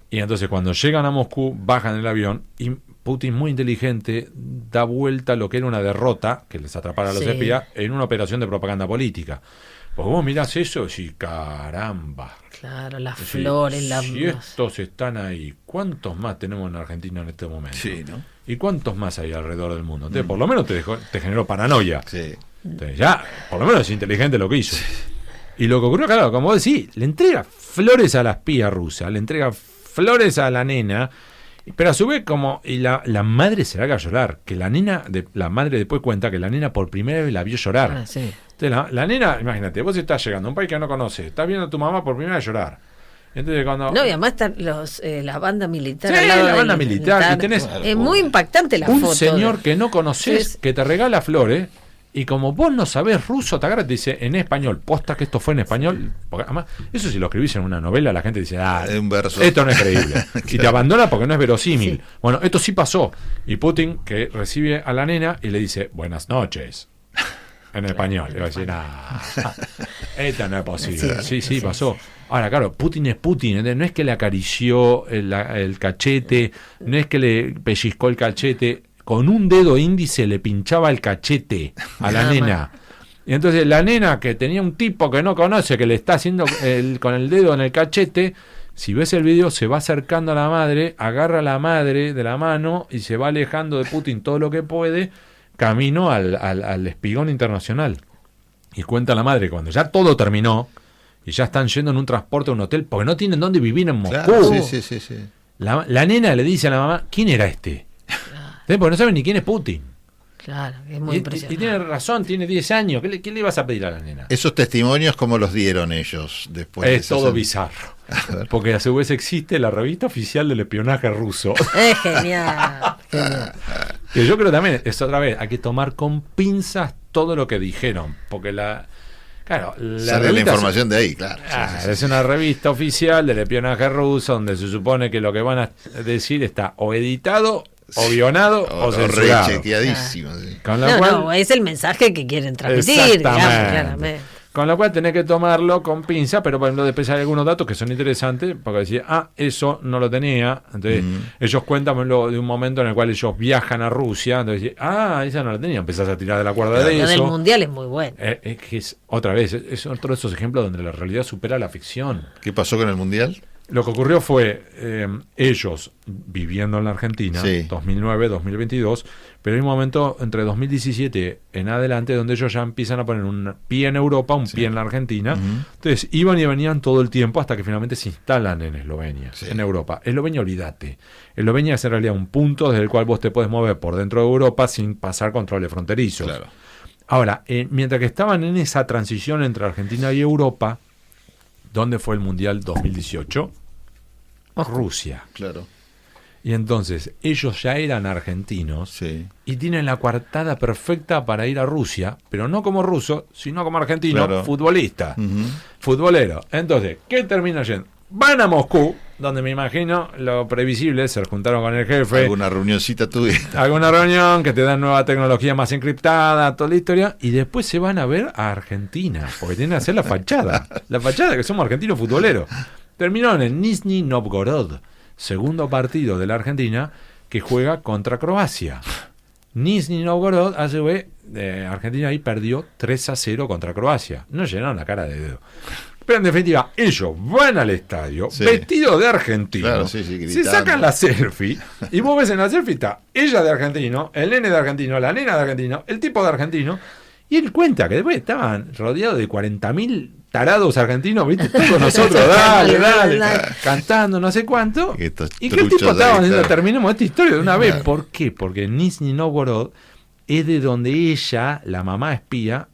Y entonces cuando llegan a Moscú, bajan el avión y Putin, muy inteligente, da vuelta a lo que era una derrota, que les atrapara a los espías, en una operación de propaganda política. Porque vos mirás eso y caramba. Claro, las flores, si estos están ahí, ¿cuántos más tenemos en Argentina en este momento? Sí, ¿no? ¿Y cuántos más hay alrededor del mundo? Entonces, por lo menos te generó paranoia. Sí. Entonces, ya, por lo menos es inteligente lo que hizo. Y lo que ocurrió, claro, como vos decís, le entrega flores a la espía rusa, le entrega flores a la nena, pero a su vez y la madre se larga a llorar, que la madre después cuenta que la nena por primera vez la vio llorar. Entonces la nena, imagínate, vos estás llegando a un país que no conoces, estás viendo a tu mamá por primera vez llorar. Entonces cuando... No, y además están la banda militar. Sí, la banda militar. Y tenés es muy impactante la foto. Un señor que no conoces, que te regala flores. Y como vos no sabés ruso, te agarra y te dice en español, posta que esto fue en español. Porque además, eso si lo escribís en una novela, la gente dice, un verso. Esto no es creíble. Claro. Y te abandona porque no es verosímil. Bueno, esto sí pasó. Y Putin, que recibe a la nena y le dice, buenas noches. En español. Le va a decir, esto no es posible. Sí, pasó. Ahora, claro, Putin es Putin. ¿Entendés? No es que le acarició el cachete, no es que le pellizcó el cachete. Con un dedo índice le pinchaba el cachete a la nena. Y entonces la nena, que tenía un tipo que no conoce, que le está haciendo con el dedo en el cachete, si ves el video, se va acercando a la madre, agarra a la madre de la mano y se va alejando de Putin todo lo que puede, camino al espigón internacional. Y cuenta la madre, cuando ya todo terminó, y ya están yendo en un transporte a un hotel, porque no tienen dónde vivir en Moscú. Claro, sí. La nena le dice a la mamá, ¿quién era este? Porque no saben ni quién es Putin. Claro, es muy impresionante. Y tiene razón, tiene 10 años. ¿Qué le ibas a pedir a la nena? Esos testimonios, ¿cómo los dieron ellos después? Es todo bizarro. Porque a su vez existe la revista oficial del espionaje ruso. Es genial. Que yo creo también, es otra vez, hay que tomar con pinzas todo lo que dijeron. Porque sale la información de ahí, claro. Es una revista oficial del espionaje ruso donde se supone que lo que van a decir está o editado, o guionado, o censurado. Rechequeadísimo. Con lo cual, es el mensaje que quieren transmitir, digamos, claramente. Con lo cual tenés que tomarlo con pinza, pero por ejemplo después hay algunos datos que son interesantes, porque decía, eso no lo tenía. Entonces ellos cuentan por ejemplo, de un momento en el cual ellos viajan a Rusia, entonces esa no la tenía, empezás a tirar de la cuerda de eso. Lo del mundial es muy bueno. Es que otra vez, es otro de esos ejemplos donde la realidad supera la ficción. ¿Qué pasó con el mundial? Lo que ocurrió fue ellos viviendo en la Argentina, Sí. 2009, 2022, pero hay un momento entre 2017 en adelante donde ellos ya empiezan a poner un pie en Europa, un pie en la Argentina. Entonces iban y venían todo el tiempo hasta que finalmente se instalan en Eslovenia, en Europa. Eslovenia, olvídate. Eslovenia es en realidad un punto desde el cual vos te puedes mover por dentro de Europa sin pasar controles fronterizos. Claro. Ahora, mientras que estaban en esa transición entre Argentina y Europa, ¿dónde fue el Mundial 2018? Rusia. Claro. Y entonces, ellos ya eran argentinos Sí. y tienen la coartada perfecta para ir a Rusia, pero no como ruso, sino como argentino, Claro. futbolista, futbolero. Entonces, ¿qué termina yendo? Van a Moscú, donde me imagino lo previsible, se juntaron con el jefe, Alguna reunioncita tuya. alguna reunión que te dan nueva tecnología más encriptada, toda la historia, y después se van a ver a Argentina, porque tienen que hacer la fachada que somos argentinos futboleros. Terminaron en Nizhny Novgorod, segundo partido de la Argentina que juega contra Croacia. Nizhny Novgorod, a su vez, Argentina ahí perdió 3-0 contra Croacia. No llenaron la cara de dedo. Pero en definitiva, ellos van al estadio vestidos de argentino, Claro, se gritando. sacan la selfie y vos ves en la selfie está ella de argentino, el nene de argentino, la nena de argentino, el tipo de argentino, y él cuenta que después estaban rodeados de 40.000 tarados argentinos, ¿viste? Todos nosotros, dale, cantando no sé cuánto, Estos y que el tipo truchos estaba de diciendo, guitarra. terminemos esta historia de una vez. Claro. ¿Por qué? Porque Nizhny Novgorod es de donde ella, la mamá espía,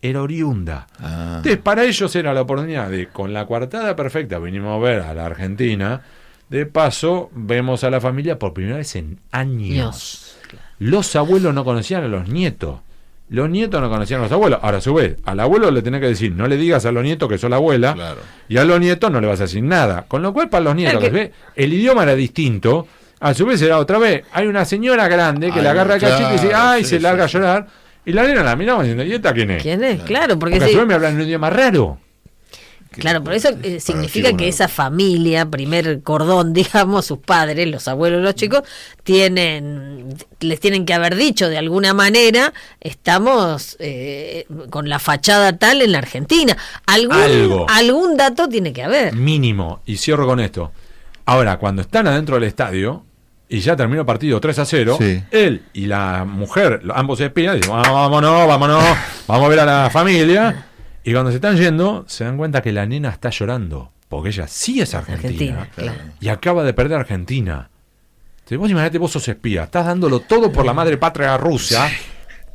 era oriunda. Entonces, para ellos era la oportunidad de, con la coartada perfecta, vinimos a ver a la Argentina, de paso, vemos a la familia por primera vez en años. Los abuelos no conocían a los nietos. Los nietos no conocían a los abuelos. Ahora, a su vez, al abuelo le tenés que decir, no le digas a los nietos que sos la abuela, Claro. y a los nietos no le vas a decir nada. Con lo cual, para los nietos, el idioma era distinto. A su vez era otra vez, hay una señora grande que le agarra el cachete y dice, ¡ay! Se larga a llorar. Y la nena la miramos diciendo, ¿y esta quién es? ¿Quién es? Claro, porque Porque a su vez me hablan en un idioma raro. Claro, por eso significa que esa familia, primer cordón, digamos, sus padres, los abuelos, los chicos, les tienen que haber dicho de alguna manera, estamos con la fachada tal en la Argentina. Algún dato tiene que haber. Mínimo. Y cierro con esto. Ahora, cuando están adentro del estadio, y ya terminó el partido 3-0, Sí. él y la mujer, ambos espías, dicen, vámonos, vamos a ver a la familia. Y cuando se están yendo, se dan cuenta que la nena está llorando, porque ella sí es argentina, Claro. y acaba de perder a Argentina. Entonces, vos imaginate, vos sos espía, estás dándolo todo por la madre patria rusa,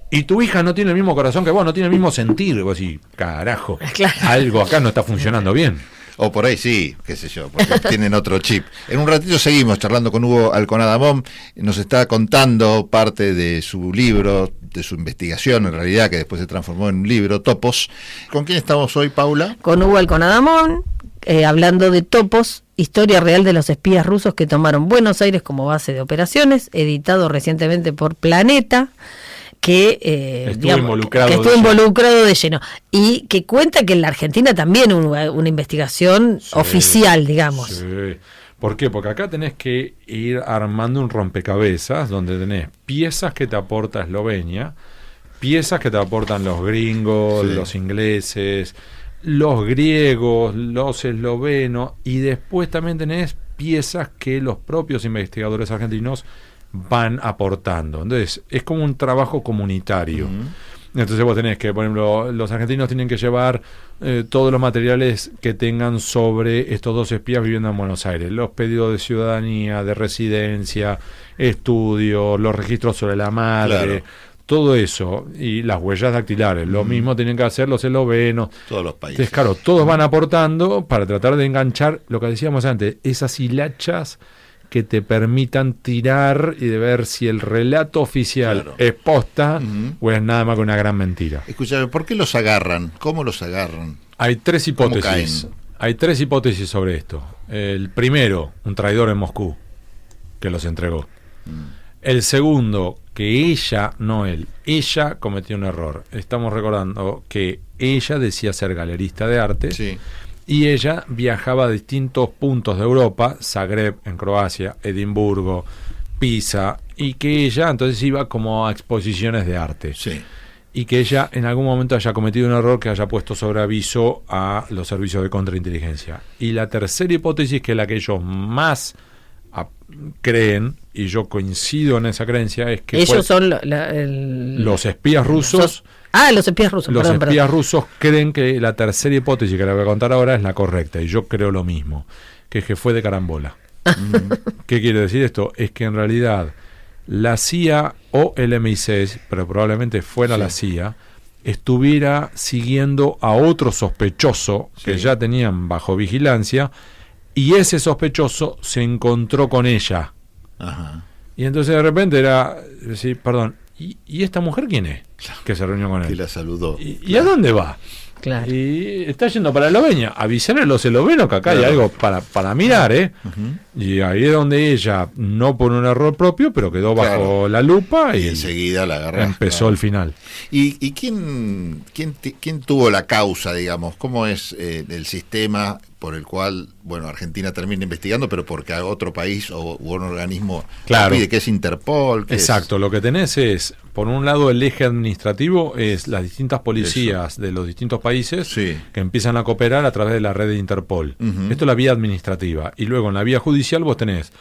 y tu hija no tiene el mismo corazón que vos, no tiene el mismo sentir. Vos decís, carajo, Claro. algo acá no está funcionando bien. O por ahí sí, qué sé yo, porque tienen otro chip. En un ratito seguimos charlando con Hugo Alconadamón, nos está contando parte de su libro, de su investigación en realidad, que después se transformó en un libro, Topos. ¿Con quién estamos hoy, Paula? Con Hugo Alconadamón, hablando de Topos, historia real de los espías rusos que tomaron Buenos Aires como base de operaciones, editado recientemente por Planeta, que estuvo involucrado de lleno y que cuenta que en la Argentina también hubo una investigación oficial, digamos. Sí. ¿Por qué? Porque acá tenés que ir armando un rompecabezas donde tenés piezas que te aporta Eslovenia, piezas que te aportan los gringos, los ingleses, los griegos, los eslovenos, y después también tenés piezas que los propios investigadores argentinos van aportando. Entonces es como un trabajo comunitario. Entonces vos tenés que, por ejemplo, los argentinos tienen que llevar todos los materiales que tengan sobre estos dos espías viviendo en Buenos Aires, los pedidos de ciudadanía, de residencia, estudios, los registros sobre la madre, todo eso, y las huellas dactilares. Lo mismo tienen que hacer los eslovenos, todos los países. Entonces, claro, todos van aportando para tratar de enganchar lo que decíamos antes, esas hilachas que te permitan tirar y de ver si el relato oficial es posta o es nada más que una gran mentira. Escúchame, ¿por qué los agarran? ¿Cómo los agarran? Hay tres ¿Cómo hipótesis. caen? Hay tres hipótesis sobre esto. El primero, un traidor en Moscú, que los entregó. El segundo, que ella, no él, ella cometió un error. Estamos recordando que ella decía ser galerista de arte. Sí. Y ella viajaba a distintos puntos de Europa, Zagreb en Croacia, Edimburgo, Pisa, y que ella entonces iba como a exposiciones de arte. Sí. Y que ella en algún momento haya cometido un error que haya puesto sobre aviso a los servicios de contrainteligencia. Y la tercera hipótesis, que es la que ellos más creen, y yo coincido en esa creencia, es que ellos son los espías rusos. Los espías rusos. Los espías rusos creen que la tercera hipótesis que le voy a contar ahora es la correcta, y yo creo lo mismo, que es que fue de carambola. ¿Qué quiere decir esto? Es que en realidad la CIA o el MI6, pero probablemente fuera la CIA, estuviera siguiendo a otro sospechoso que ya tenían bajo vigilancia, y ese sospechoso se encontró con ella. Ajá. Y entonces de repente era decir, perdón, ¿y esta mujer quién es? Que se reunió con él. Que la saludó. ¿Y a dónde va? Claro. Y está yendo para Eslovenia. Avisarle a los eslovenos que acá hay algo para mirar, ¿eh? Uh-huh. Y ahí es donde ella, no por un error propio, pero quedó bajo la lupa y enseguida la agarró. Empezó el final. ¿Y quién tuvo la causa, digamos? ¿Cómo es el sistema por el cual, bueno, Argentina termina investigando, pero porque a otro país o un organismo pide, que es Interpol? Exacto, lo que tenés es, por un lado, el eje administrativo es las distintas policías de los distintos países que empiezan a cooperar a través de la red de Interpol. Uh-huh. Esto es la vía administrativa. Y luego en la vía judicial vos tenés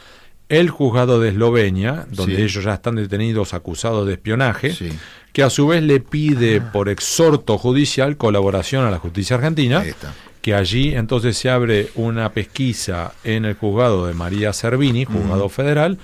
el juzgado de Eslovenia, donde ellos ya están detenidos acusados de espionaje, que a su vez le pide por exhorto judicial colaboración a la justicia argentina, que allí entonces se abre una pesquisa en el juzgado de María Servini, juzgado federal,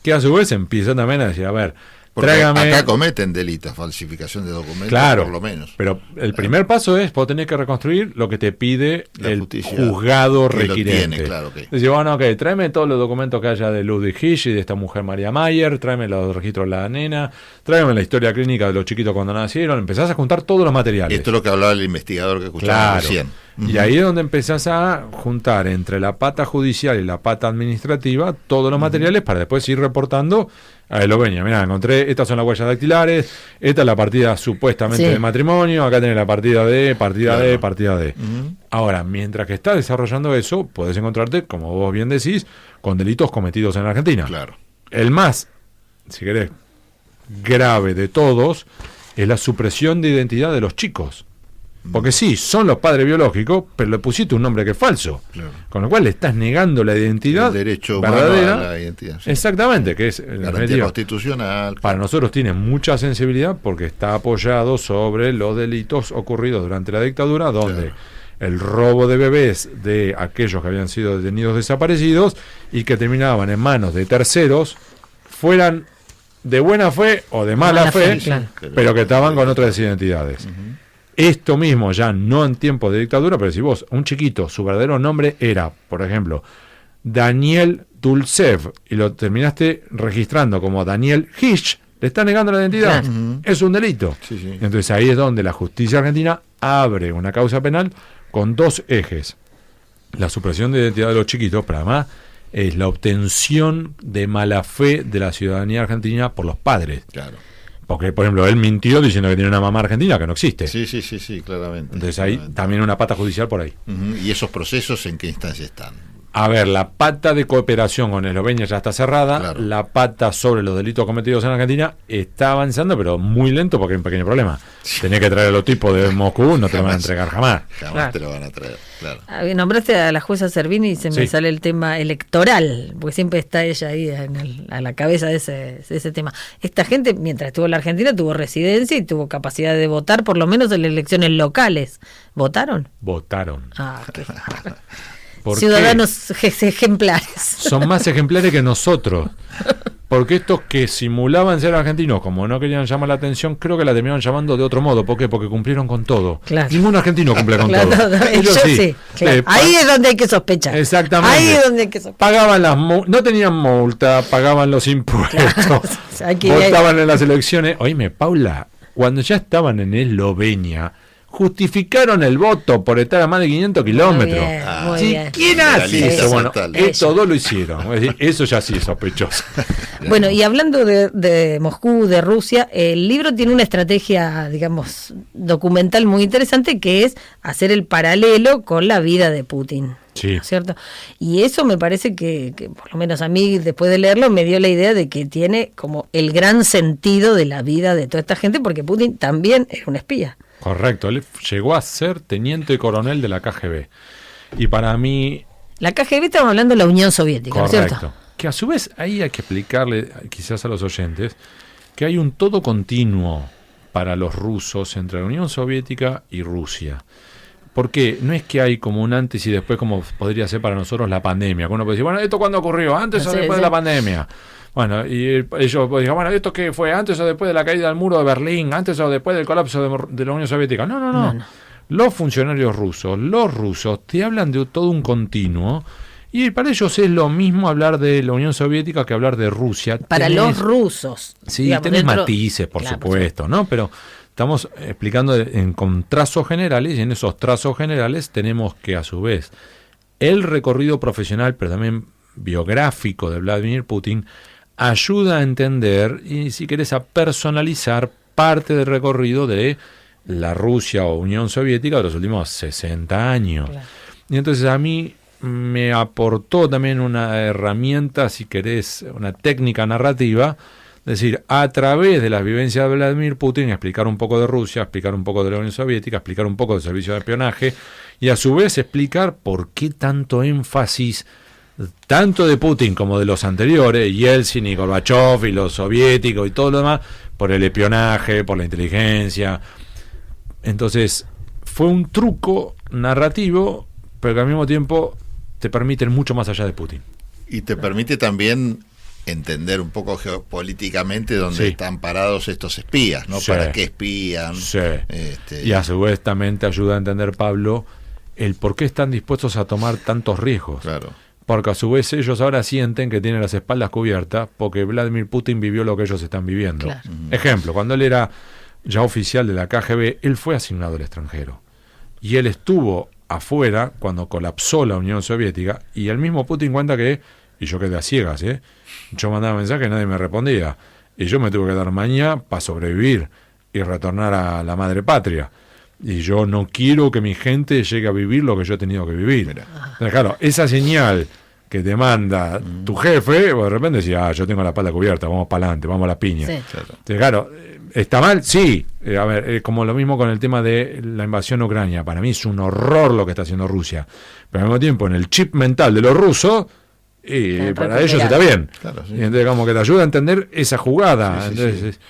que a su vez empieza también a decir, a ver, porque tráigame... acá cometen delitos, falsificación de documentos, por lo menos. Pero el primer paso es, vos tenés que reconstruir lo que te pide el juzgado requirente. Decís, bueno, tráeme todos los documentos que haya de Ludwig Hirsch y de esta mujer María Mayer, tráeme los registros de la nena, tráeme la historia clínica de los chiquitos cuando nacieron, empezás a juntar todos los materiales. Esto es lo que hablaba el investigador que escuchamos recién. Uh-huh. Y ahí es donde empezás a juntar entre la pata judicial y la pata administrativa todos los materiales para después ir reportando a Eslovenia. Mirá, encontré, estas son las huellas dactilares, esta es la partida supuestamente de matrimonio, acá tenés la partida D. Uh-huh. Ahora, mientras que estás desarrollando eso, podés encontrarte, como vos bien decís, con delitos cometidos en la Argentina. Claro. El más, si querés, grave de todos es la supresión de identidad de los chicos. Porque sí, son los padres biológicos, pero le pusiste un nombre que es falso. Claro. Con lo cual le estás negando la identidad derecho verdadera. A la identidad. Sí. Exactamente, que es garantía constitucional. Para nosotros tiene mucha sensibilidad porque está apoyado sobre los delitos ocurridos durante la dictadura, donde el robo de bebés de aquellos que habían sido detenidos desaparecidos y que terminaban en manos de terceros, fueran de buena fe o de mala fe, pero que estaban con otras identidades. Uh-huh. Esto mismo ya no en tiempos de dictadura, pero si vos, un chiquito, su verdadero nombre era, por ejemplo, Daniel Dulcev, y lo terminaste registrando como Daniel Hirsch, le está negando la identidad. Uh-huh. Es un delito. Sí. Entonces ahí es donde la justicia argentina abre una causa penal con dos ejes. La supresión de identidad de los chiquitos, pero además es la obtención de mala fe de la ciudadanía argentina por los padres. Claro. Porque, por ejemplo, él mintió diciendo que tiene una mamá argentina que no existe. Sí, claramente. Entonces hay también una pata judicial por ahí. Uh-huh. ¿Y esos procesos en qué instancia están? A ver, la pata de cooperación con Eslovenia ya está cerrada. La pata sobre los delitos cometidos en Argentina está avanzando, pero muy lento porque hay un pequeño problema. Tenés que traer a los tipos de Moscú, no te lo van a entregar jamás. Jamás te lo van a traer, claro. Nombraste a la jueza Servini y se me sale el tema electoral, porque siempre está ella ahí a la cabeza de ese tema. Esta gente, mientras estuvo en la Argentina, tuvo residencia y tuvo capacidad de votar, por lo menos en las elecciones locales. ¿Votaron? Votaron. Qué ciudadanos ejemplares. Son más ejemplares que nosotros. Porque estos que simulaban ser argentinos, como no querían llamar la atención, creo que la terminaron llamando de otro modo. ¿Por qué? Porque cumplieron con todo. Claro. Ningún argentino cumple con todo. Ellos sí. Claro. Ahí es donde hay que sospechar. Exactamente. Ahí es donde hay que sospechar. Pagaban no tenían multa, pagaban los impuestos, votaban en las elecciones. Oíme, Paula, cuando ya estaban en Eslovenia, justificaron el voto por estar a más de 500 kilómetros. Muy ¿Sí? bien. ¿Quién hace eso? Bueno, Ellos. todos lo hicieron. Es decir, eso ya sí es sospechoso. Bueno, y hablando de Moscú, de Rusia, el libro tiene una estrategia, digamos, documental muy interesante, que es hacer el paralelo con la vida de Putin. Sí. ¿No es cierto? Y eso me parece que, por lo menos a mí, después de leerlo, me dio la idea de que tiene como el gran sentido de la vida de toda esta gente, porque Putin también era un espía. Correcto, él llegó a ser teniente coronel de la KGB. Y para mí... La KGB, estamos hablando de la Unión Soviética, ¿no es Correcto. cierto? Que a su vez ahí hay que explicarle, quizás a los oyentes, que hay un todo continuo para los rusos entre la Unión Soviética y Rusia. Porque no es que hay como un antes y después, como podría ser para nosotros la pandemia. Uno puede decir, bueno, ¿esto cuándo ocurrió? ¿Antes o después de la pandemia? Bueno, y ellos digan, bueno, ¿esto qué fue? ¿Antes o después de la caída del muro de Berlín? ¿Antes o después del colapso de la Unión Soviética? No. Los funcionarios rusos, los rusos, te hablan de todo un continuo, y para ellos es lo mismo hablar de la Unión Soviética que hablar de Rusia. Para los rusos. Sí, digamos, tenés dentro... matices, por supuesto, ¿no? Pero estamos explicando con trazos generales, y en esos trazos generales tenemos que, a su vez, el recorrido profesional, pero también biográfico de Vladimir Putin, ayuda a entender y, si querés, a personalizar parte del recorrido de la Rusia o Unión Soviética de los últimos 60 años. Claro. Y entonces a mí me aportó también una herramienta, si querés, una técnica narrativa, es decir, a través de las vivencias de Vladimir Putin, explicar un poco de Rusia, explicar un poco de la Unión Soviética, explicar un poco del servicio de espionaje, y a su vez explicar por qué tanto énfasis, tanto de Putin como de los anteriores, Yeltsin y Gorbachev y los soviéticos y todo lo demás, por el espionaje, por la inteligencia. Entonces, fue un truco narrativo, pero que al mismo tiempo te permite ir mucho más allá de Putin. Y te permite también entender un poco geopolíticamente dónde están parados estos espías, ¿no? ¿Para qué espían? Sí. Y a su vez también te ayuda a entender, Pablo, el por qué están dispuestos a tomar tantos riesgos. Claro. Porque a su vez ellos ahora sienten que tienen las espaldas cubiertas porque Vladimir Putin vivió lo que ellos están viviendo. Claro. Ejemplo, cuando él era ya oficial de la KGB, él fue asignado al extranjero. Y él estuvo afuera cuando colapsó la Unión Soviética, y el mismo Putin cuenta que, y yo quedé a ciegas, yo mandaba mensajes y nadie me respondía, y yo me tuve que dar maña para sobrevivir y retornar a la madre patria. Y yo no quiero que mi gente llegue a vivir lo que yo he tenido que vivir. Entonces, claro, esa señal que te manda tu jefe, de repente decía, yo tengo la espalda cubierta, vamos para adelante, vamos a la piña. Sí. Entonces, claro, ¿está mal? Sí. A ver, como lo mismo con el tema de la invasión a Ucrania. Para mí es un horror lo que está haciendo Rusia. Pero al mismo tiempo, en el chip mental de los rusos, para ellos está bien. Claro, sí. Y entonces, como que te ayuda a entender esa jugada. Entonces,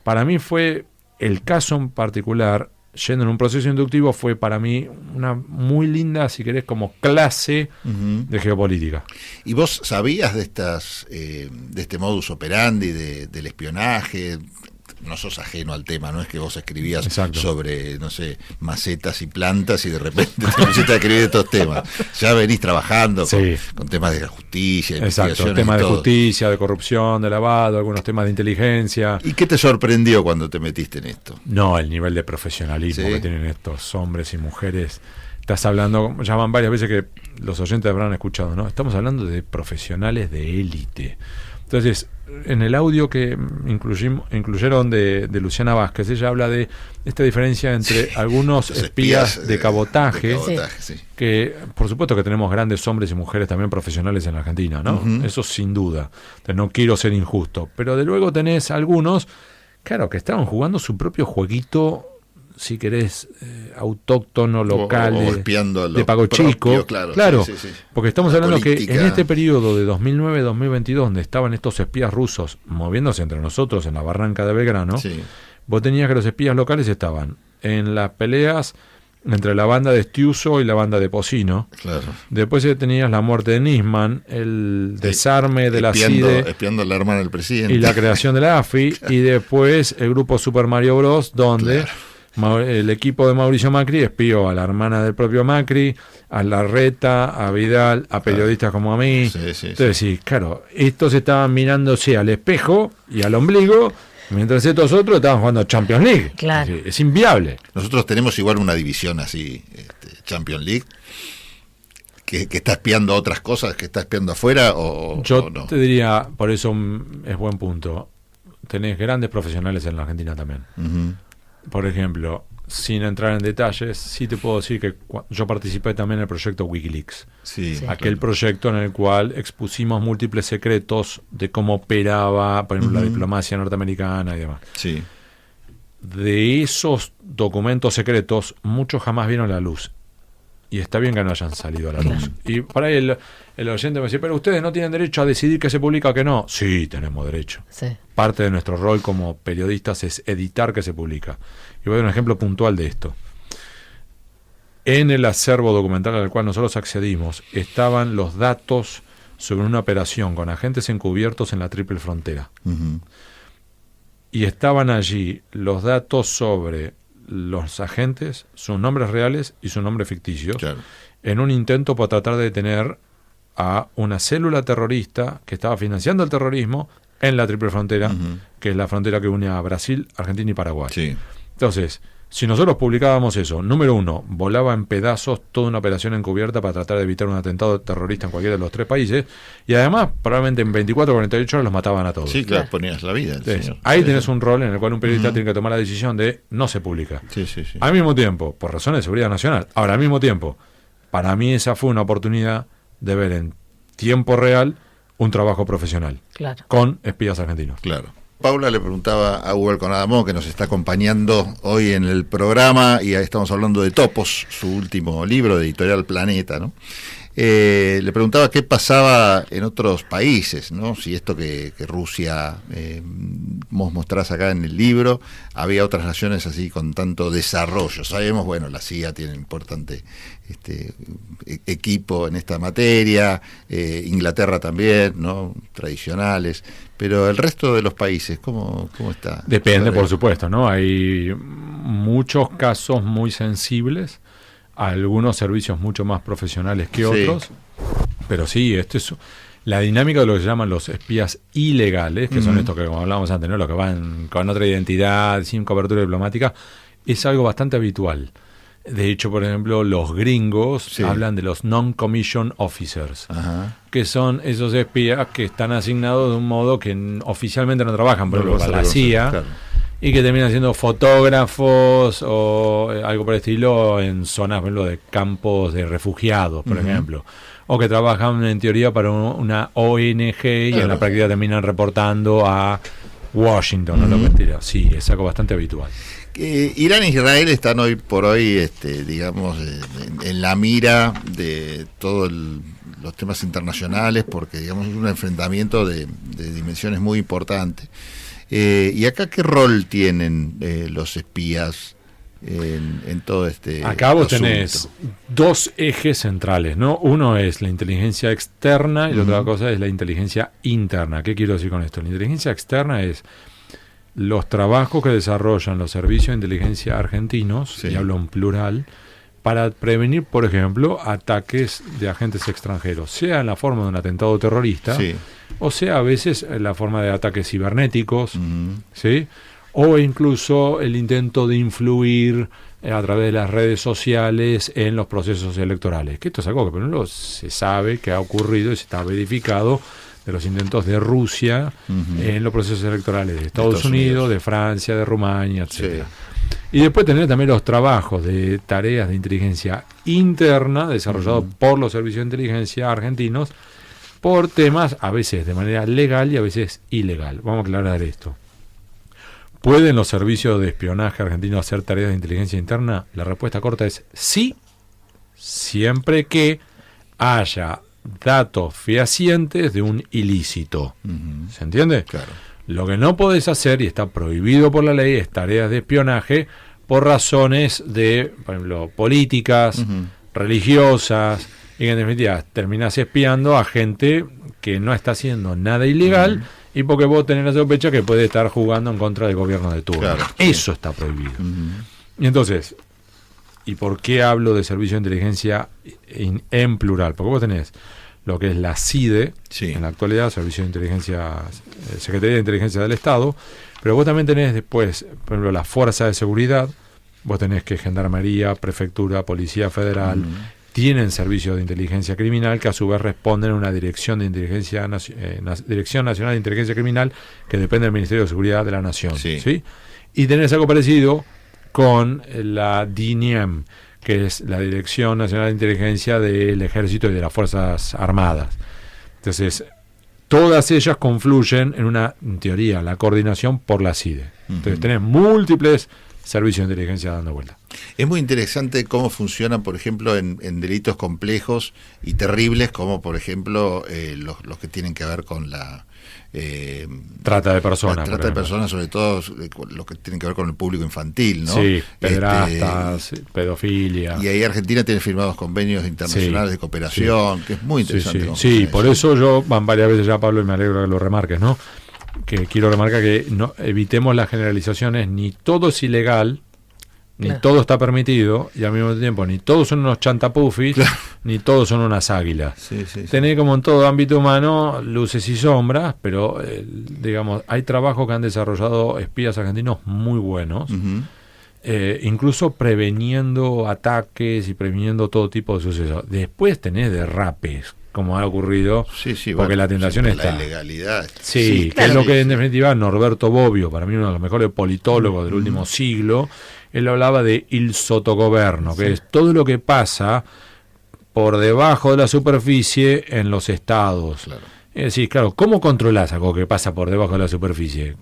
para mí fue el caso en particular, yendo en un proceso inductivo, fue para mí una muy linda, si querés, como clase de geopolítica. ¿Y vos sabías de de este modus operandi del espionaje? No sos ajeno al tema, no es que vos escribías sobre, no sé, macetas y plantas y de repente te pusiste a escribir estos temas. Ya venís trabajando con temas de la justicia, investigaciones, temas de justicia, de corrupción, de lavado, algunos temas de inteligencia. ¿Y qué te sorprendió cuando te metiste en esto? No, el nivel de profesionalismo que tienen estos hombres y mujeres. Estás hablando, llaman varias veces que los oyentes habrán escuchado, ¿no? Estamos hablando de profesionales de élite. Entonces, en el audio que incluyeron de Luciana Vázquez, ella habla de esta diferencia entre algunos espías de cabotaje, que por supuesto que tenemos grandes hombres y mujeres también profesionales en la Argentina, ¿no? Eso sin duda. Entonces, no quiero ser injusto, pero de luego tenés algunos, claro, que estaban jugando su propio jueguito, si querés, autóctono, local, de pago chico. Claro, porque estamos hablando que en este periodo de 2009-2022, donde estaban estos espías rusos moviéndose entre nosotros en la barranca de Belgrano, vos tenías que los espías locales estaban en las peleas entre la banda de Stiuso y la banda de Pocino. Después tenías la muerte de Nisman, el desarme de la CIDE, espiando a la hermana del presidente, y la creación de la AFI, y después el grupo Super Mario Bros, donde el equipo de Mauricio Macri espió a la hermana del propio Macri, a Larreta, a Vidal, a periodistas como a mí. Entonces, claro, estos estaban mirándose al espejo y al ombligo Mientras estos otros estaban jugando Champions League. Claro. Es inviable. Nosotros tenemos igual una división así, Champions League, que está espiando otras cosas, que está espiando afuera Yo o no. te diría, por eso es buen punto, tenés grandes profesionales en la Argentina también. Uh-huh. Por ejemplo, sin entrar en detalles, sí te puedo decir que yo participé también en el proyecto Wikileaks. Sí, Aquel proyecto en el cual expusimos múltiples secretos de cómo operaba, por ejemplo, la diplomacia norteamericana y demás. Sí. De esos documentos secretos, muchos jamás vieron la luz. Y está bien que no hayan salido a la luz. Y por ahí el oyente me dice, pero ustedes no tienen derecho a decidir qué se publica o qué no. Sí, tenemos derecho. Sí. Parte de nuestro rol como periodistas es editar qué se publica. Y voy a dar un ejemplo puntual de esto. En el acervo documental al cual nosotros accedimos estaban los datos sobre una operación con agentes encubiertos en la Triple Frontera. Uh-huh. Y estaban allí los datos sobre los agentes, sus nombres reales y sus nombres ficticios, Claro. en un intento por tratar de detener a una célula terrorista que estaba financiando el terrorismo en la Triple Frontera, que es la frontera que une a Brasil, Argentina y Paraguay. Sí. Entonces, si nosotros publicábamos eso, número uno, volaba en pedazos toda una operación encubierta para tratar de evitar un atentado terrorista en cualquiera de los tres países, y además, probablemente en 24 o 48 horas los mataban a todos. Sí, claro, ponías la vida. Entonces, Señor. ahí Sí, tenés sí. un rol en el cual un periodista tiene que tomar la decisión de no se publica. Sí, sí, sí. Al mismo tiempo, por razones de seguridad nacional. Ahora, al mismo tiempo, para mí esa fue una oportunidad de ver en tiempo real un trabajo profesional Claro. con espías argentinos. Claro. Paula le preguntaba a Hugo Alconadamó, que nos está acompañando hoy en el programa, y ahí estamos hablando de Topos, su último libro de Editorial Planeta, ¿no? Le preguntaba qué pasaba en otros países, ¿no? Si esto que Rusia vos mostrás acá en el libro, había otras naciones así con tanto desarrollo. Sabemos, bueno, la CIA tiene un importante equipo en esta materia, Inglaterra también, ¿no? Tradicionales, pero el resto de los países, ¿cómo está? Depende, por supuesto, ¿no? Hay muchos casos muy sensibles, algunos servicios mucho más profesionales que otros, pero sí, esto es la dinámica de lo que se llaman los espías ilegales, que son estos que, como hablábamos antes, ¿no? Los que van con otra identidad, sin cobertura diplomática, es algo bastante habitual. De hecho, por ejemplo, los gringos hablan de los non-commissioned officers, que son esos espías que están asignados de un modo que oficialmente no trabajan, por ejemplo, para la CIA, claro, y que terminan siendo fotógrafos o algo por el estilo en zonas, por ejemplo, de campos de refugiados, por ejemplo, o que trabajan en teoría para una ONG y en la práctica terminan reportando a Washington, o lo que tira. Sí, es algo bastante habitual. Irán e Israel están hoy por hoy, digamos, en la mira de todos los temas internacionales, porque, digamos, es un enfrentamiento de dimensiones muy importantes. ¿Y acá qué rol tienen los espías en todo este Acá vos asunto? tenés dos ejes centrales, ¿no? Uno es la inteligencia externa y la otra cosa es la inteligencia interna. ¿Qué quiero decir con esto? La inteligencia externa es los trabajos que desarrollan los servicios de inteligencia argentinos, y hablo en plural, para prevenir, por ejemplo, ataques de agentes extranjeros, sea en la forma de un atentado terrorista, o sea a veces en la forma de ataques cibernéticos, ¿sí? O incluso el intento de influir a través de las redes sociales en los procesos electorales. Que esto es algo que, por ejemplo, se sabe que ha ocurrido y se está verificado de los intentos de Rusia en los procesos electorales de Estados Unidos, de Francia, de Rumania, etcétera. Y después tener también los trabajos de tareas de inteligencia interna desarrollados por los servicios de inteligencia argentinos por temas a veces de manera legal y a veces ilegal. Vamos a aclarar esto. ¿Pueden los servicios de espionaje argentinos hacer tareas de inteligencia interna? La respuesta corta es sí, siempre que haya datos fehacientes de un ilícito. ¿Se entiende? Claro. Lo que no podés hacer, y está prohibido por la ley, es tareas de espionaje por razones de, por ejemplo, políticas, religiosas, y que en definitiva terminás espiando a gente que no está haciendo nada ilegal y porque vos tenés la sospecha que puede estar jugando en contra del gobierno de turno. Claro, eso está prohibido. Y entonces, ¿y por qué hablo de servicio de inteligencia en plural? Porque vos tenés lo que es la CIDE, en la actualidad, Servicio de Inteligencia, Secretaría de Inteligencia del Estado, pero vos también tenés después, por ejemplo, la Fuerza de Seguridad, vos tenés que Gendarmería, Prefectura, Policía Federal, tienen servicios de inteligencia criminal que a su vez responden a una Dirección de Inteligencia Dirección Nacional de Inteligencia Criminal que depende del Ministerio de Seguridad de la Nación. ¿Sí? Y tenés algo parecido con la DINIEM, que es la Dirección Nacional de Inteligencia del Ejército y de las Fuerzas Armadas. Entonces, todas ellas confluyen en teoría, la coordinación por la CIDE. Entonces, tenés múltiples servicios de inteligencia dando vuelta. Es muy interesante cómo funcionan, por ejemplo, en delitos complejos y terribles, como por ejemplo los que tienen que ver con la trata de personas. La trata de personas, sobre todo los que tienen que ver con el público infantil, ¿no? Sí, pederastas, pedofilia. Y ahí Argentina tiene firmados convenios internacionales de cooperación, que es muy interesante. Sí, por eso yo van varias veces ya, Pablo, y me alegro que lo remarques, ¿no? Que quiero remarcar que no evitemos las generalizaciones, ni todo es ilegal, ni todo está permitido, y al mismo tiempo ni todos son unos chantapufis, ni todos son unas águilas. Tenés como en todo ámbito humano luces y sombras, pero digamos, hay trabajos que han desarrollado espías argentinos muy buenos, incluso preveniendo ataques y previniendo todo tipo de sucesos. Después tenés derrapes, como ha ocurrido, porque la tentación está. La ilegalidad. Que es lo que en definitiva Norberto Bobbio, para mí uno de los mejores politólogos del último siglo, él hablaba de il sottogoverno, que es todo lo que pasa por debajo de la superficie en los estados. Es decir, claro, ¿cómo controlás algo que pasa por debajo de la superficie?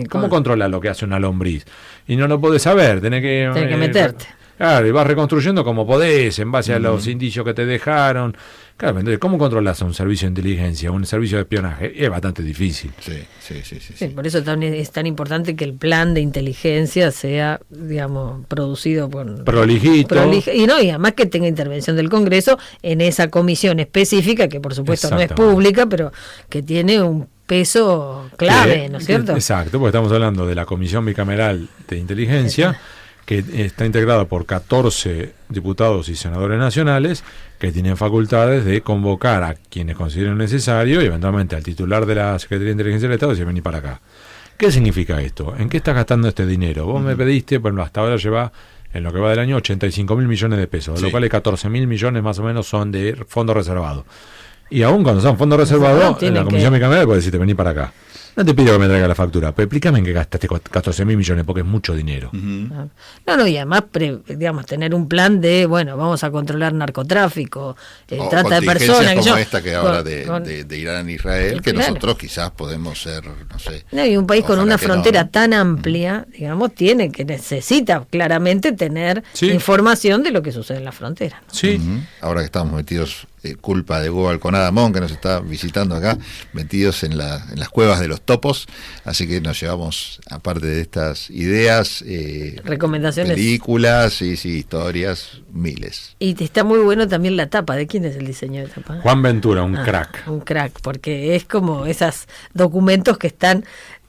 ¿Cómo controlás lo que hace una lombriz? Y no lo podés saber, tenés que meterte. Claro, y vas reconstruyendo como podés, en base a los indicios que te dejaron. Claro, entonces, ¿cómo controlas a un servicio de inteligencia, un servicio de espionaje? Es bastante difícil. Sí, por eso es tan importante que el plan de inteligencia sea, digamos, producido por... Prolijito. Y además que tenga intervención del Congreso en esa comisión específica, que por supuesto no es pública, pero que tiene un peso clave, ¿no es cierto? Exacto, porque estamos hablando de la Comisión Bicameral de Inteligencia, que está integrada por 14 diputados y senadores nacionales que tienen facultades de convocar a quienes consideren necesario y eventualmente al titular de la Secretaría de Inteligencia del Estado y decir, vení para acá. ¿Qué significa esto? ¿En qué estás gastando este dinero? Vos me pediste, bueno, hasta ahora lleva, en lo que va del año, 85.000 millones de pesos, de lo cual 14.000 millones más o menos son de fondo reservado. Y aún cuando son fondos reservados, en la Comisión Bicameral puede decirte, vení para acá. No te pido que me traiga la factura, pero explícame en qué gastaste 14.000 millones, porque es mucho dinero. No, y además, digamos, tener un plan de, bueno, vamos a controlar narcotráfico, trata de personas. Como esta que ahora de Irán e Israel, que nosotros quizás podemos ser, no sé. No, y un país con una frontera tan amplia, digamos, necesita claramente tener información de lo que sucede en la frontera, ¿no? Ahora que estamos metidos, culpa de Hugo Alconada-Mon, que nos está visitando acá, metidos en las cuevas de los topos, así que nos llevamos, aparte de estas ideas, recomendaciones, películas, historias, miles. Y está muy bueno también la tapa. ¿De quién es el diseño de tapa? Juan Ventura, un crack. Un crack, porque es como esos documentos que están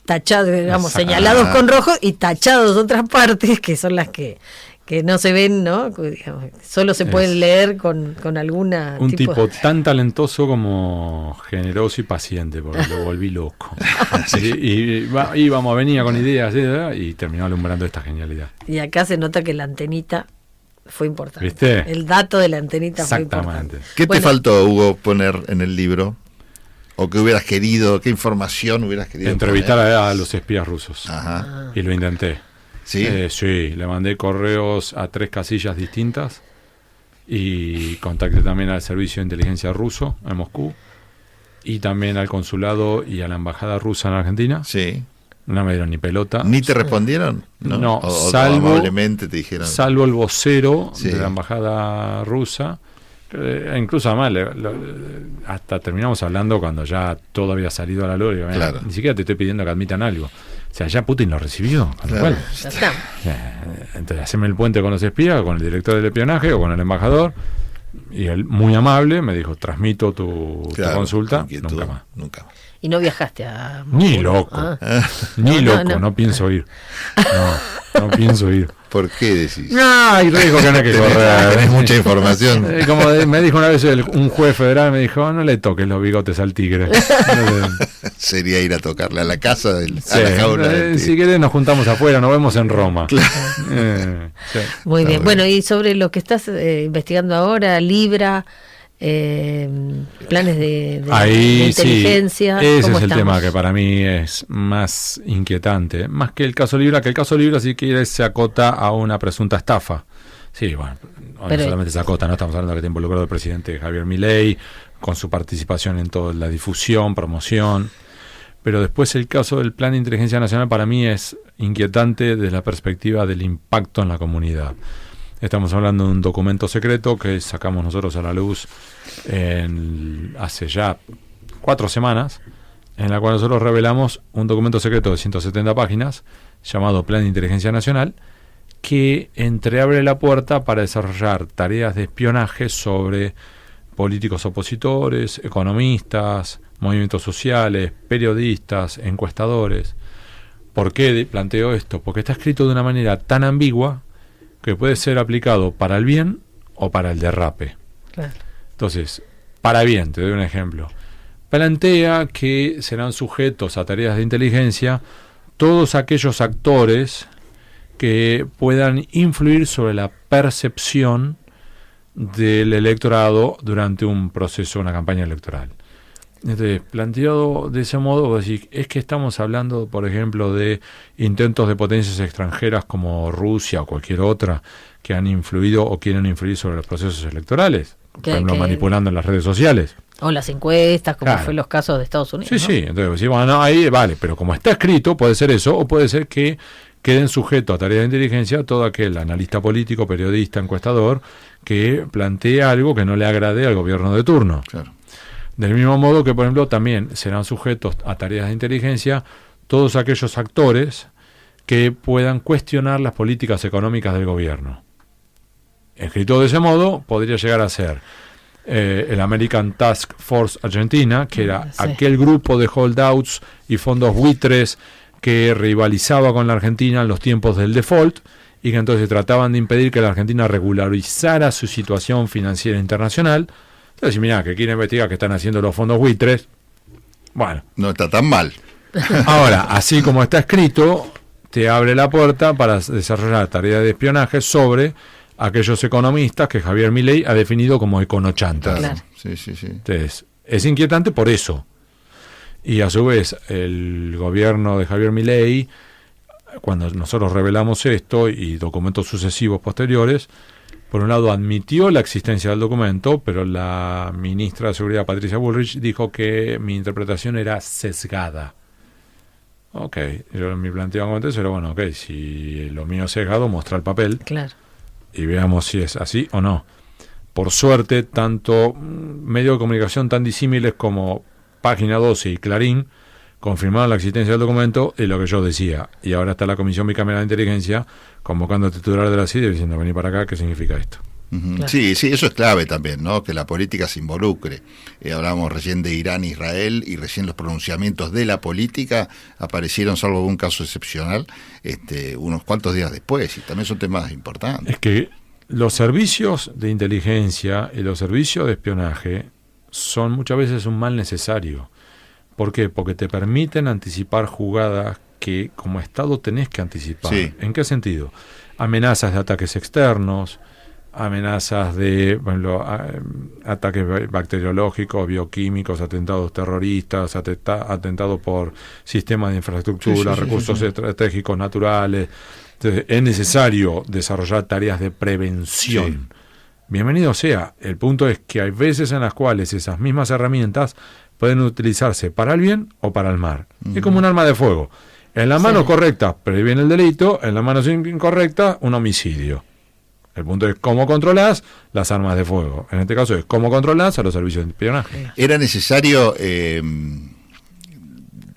tachados, digamos, señalados con rojo y tachados otras partes que son las que no se ven, ¿no? Digamos, solo se pueden leer con alguna... Un tipo tan talentoso como generoso y paciente, porque lo volví loco. Venía con ideas y terminó alumbrando esta genialidad. Y acá se nota que la antenita fue importante. ¿Viste? El dato de la antenita fue importante. ¿Qué te faltó, Hugo, poner en el libro? ¿O qué hubieras querido, qué información hubieras querido entrevistar a los espías rusos. Y lo intenté. ¿Sí? Sí, le mandé correos a 3 casillas distintas y contacté también al servicio de inteligencia ruso en Moscú y también al consulado y a la embajada rusa en Argentina. Sí. No me dieron ni pelota. ¿Ni te respondieron? No, salvo, amablemente te dijeron. Salvo el vocero de la embajada rusa. Incluso además hasta terminamos hablando cuando ya todo había salido a la luz. Claro. Ni siquiera te estoy pidiendo que admitan algo. O sea, ya Putin lo recibió. Ya está. Entonces, haceme el puente con los espías, con el director del espionaje o con el embajador. Y él, muy amable, me dijo, transmito tu consulta, inquietud, nunca más. ¿Y no viajaste a Ni loco, ni loco, no pienso ir. No pienso ir. ¿Por qué decís? No, y dijo que no hay que correr. Tenés mucha información. Como me dijo una vez un juez federal, me dijo, no le toques los bigotes al tigre. Sería ir a tocarle a la casa, a la jaula si querés nos juntamos afuera, nos vemos en Roma. Claro. Sí. Muy bien. Bueno, y sobre lo que estás investigando ahora, Libra, planes de inteligencia. Sí, ese es el tema que para mí es más inquietante, más que el caso Libra, si quieres se acota a una presunta estafa. Sí, bueno, no solamente se acota, no estamos hablando de que está involucrado el presidente Javier Milei con su participación en toda la difusión, promoción, pero después el caso del Plan de Inteligencia Nacional para mí es inquietante desde la perspectiva del impacto en la comunidad. Estamos hablando de un documento secreto que sacamos nosotros a la luz hace ya 4 semanas, en la cual nosotros revelamos un documento secreto de 170 páginas llamado Plan de Inteligencia Nacional, que entreabre la puerta para desarrollar tareas de espionaje sobre políticos opositores, economistas, movimientos sociales, periodistas, encuestadores. ¿Por qué planteo esto? Porque está escrito de una manera tan ambigua que puede ser aplicado para el bien o para el derrape. Claro. Entonces, para bien, te doy un ejemplo. Plantea que serán sujetos a tareas de inteligencia todos aquellos actores que puedan influir sobre la percepción del electorado durante un proceso, una campaña electoral. Entonces, planteado de ese modo, es que estamos hablando, por ejemplo, de intentos de potencias extranjeras como Rusia o cualquier otra que han influido o quieren influir sobre los procesos electorales, por ejemplo, manipulando en las redes sociales. O las encuestas, como fue los casos de Estados Unidos. Sí, ¿no? Entonces, sí, bueno, ahí vale, pero como está escrito, puede ser eso, o puede ser que queden sujetos a tareas de inteligencia todo aquel analista político, periodista, encuestador, que plantea algo que no le agrade al gobierno de turno. Claro. Del mismo modo que, por ejemplo, también serán sujetos a tareas de inteligencia todos aquellos actores que puedan cuestionar las políticas económicas del gobierno. Escrito de ese modo, podría llegar a ser el American Task Force Argentina, que era aquel grupo de holdouts y fondos buitres que rivalizaba con la Argentina en los tiempos del default y que entonces trataban de impedir que la Argentina regularizara su situación financiera internacional. Entonces, mirá, que quieren investigar qué están haciendo los fondos buitres. Bueno. No está tan mal. Ahora, así como está escrito, te abre la puerta para desarrollar tareas de espionaje sobre aquellos economistas que Javier Milei ha definido como econochantas. Claro. Sí. Entonces, es inquietante por eso. Y a su vez, el gobierno de Javier Milei, cuando nosotros revelamos esto y documentos sucesivos posteriores, por un lado admitió la existencia del documento, pero la ministra de Seguridad, Patricia Bullrich, dijo que mi interpretación era sesgada. Ok, mi planteamiento era, bueno, ok, si lo mío es sesgado, muestra el papel. Claro. Y veamos si es así o no. Por suerte, tanto medios de comunicación tan disímiles como Página 12 y Clarín confirmaron la existencia del documento y lo que yo decía. Y ahora está la Comisión Bicameral de Inteligencia convocando a titulares de la CIDE diciendo, vení para acá, ¿qué significa esto? Claro. Sí, eso es clave también, ¿no? Que la política se involucre. Hablábamos recién de Irán e Israel y recién los pronunciamientos de la política aparecieron, salvo algún caso excepcional, unos cuantos días después, y también son temas importantes. Es que los servicios de inteligencia y los servicios de espionaje son muchas veces un mal necesario. ¿Por qué? Porque te permiten anticipar jugadas que como Estado tenés que anticipar. Sí. ¿En qué sentido? Amenazas de ataques externos, amenazas de ataques bacteriológicos, bioquímicos, atentados terroristas, atentados por sistemas de infraestructura, recursos estratégicos naturales. Entonces, es necesario desarrollar tareas de prevención. Sí. Bienvenido sea. El punto es que hay veces en las cuales esas mismas herramientas pueden utilizarse para el bien o para el mal. Es como un arma de fuego. En la mano correcta previene el delito, en la mano incorrecta un homicidio. El punto es cómo controlás las armas de fuego. En este caso es cómo controlás a los servicios de espionaje. Era necesario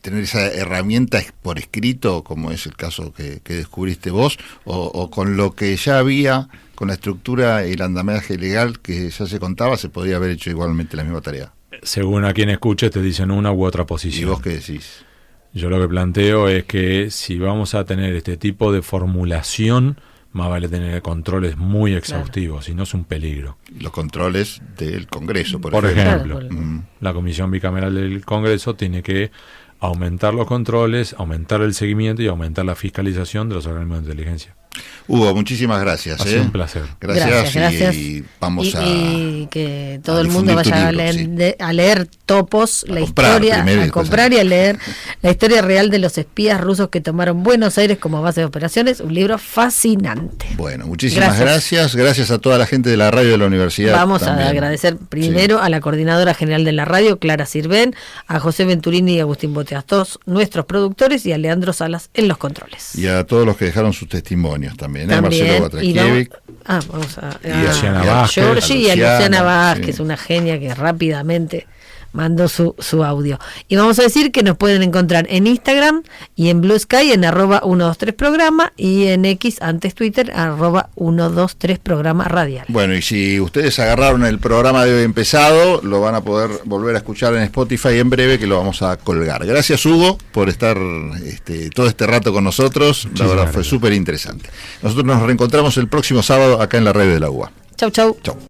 tener esa herramienta por escrito, como es el caso que descubriste vos, o con lo que ya había, con la estructura y el andamiaje legal que ya se contaba, se podía haber hecho igualmente la misma tarea? Según a quien escuche, te dicen una u otra ¿Y posición. vos qué decís? Yo lo que planteo es que si vamos a tener este tipo de formulación, más vale tener controles muy exhaustivos, si no es un peligro. Los controles del Congreso, por ejemplo. Claro, La Comisión Bicameral del Congreso tiene que aumentar los controles, aumentar el seguimiento y aumentar la fiscalización de los organismos de inteligencia. Hugo, muchísimas gracias. Ha sido un placer. Gracias. Y vamos y que todo a el mundo difundir tu vaya libro, a leer Topos, A la comprar historia, primero y a después comprar y a leer la historia real de los espías rusos que tomaron Buenos Aires como base de operaciones, un libro fascinante. Bueno, muchísimas gracias. Gracias a toda la gente de la radio de la universidad. Vamos también. a agradecer primero a la coordinadora general de la radio, Clara Sirven, a José Venturini y Agustín Boteas, todos nuestros productores, y a Leandro Salas en los controles. Y a todos los que dejaron sus testimonios también. También, Marcelo Batrakiewicz. vamos a Luciana Vázquez. Giorgi y a Luciana Vázquez, sí. una genia que rápidamente mandó su audio. Y vamos a decir que nos pueden encontrar en Instagram y en Blue Sky en @123programa y en X, antes Twitter, @123programa radial. Bueno, y si ustedes agarraron el programa de hoy empezado, lo van a poder volver a escuchar en Spotify en breve, que lo vamos a colgar. Gracias, Hugo, por estar todo este rato con nosotros. La verdad fue súper interesante. Nosotros nos reencontramos el próximo sábado acá en la radio de la UBA. Chau, chau. Chau.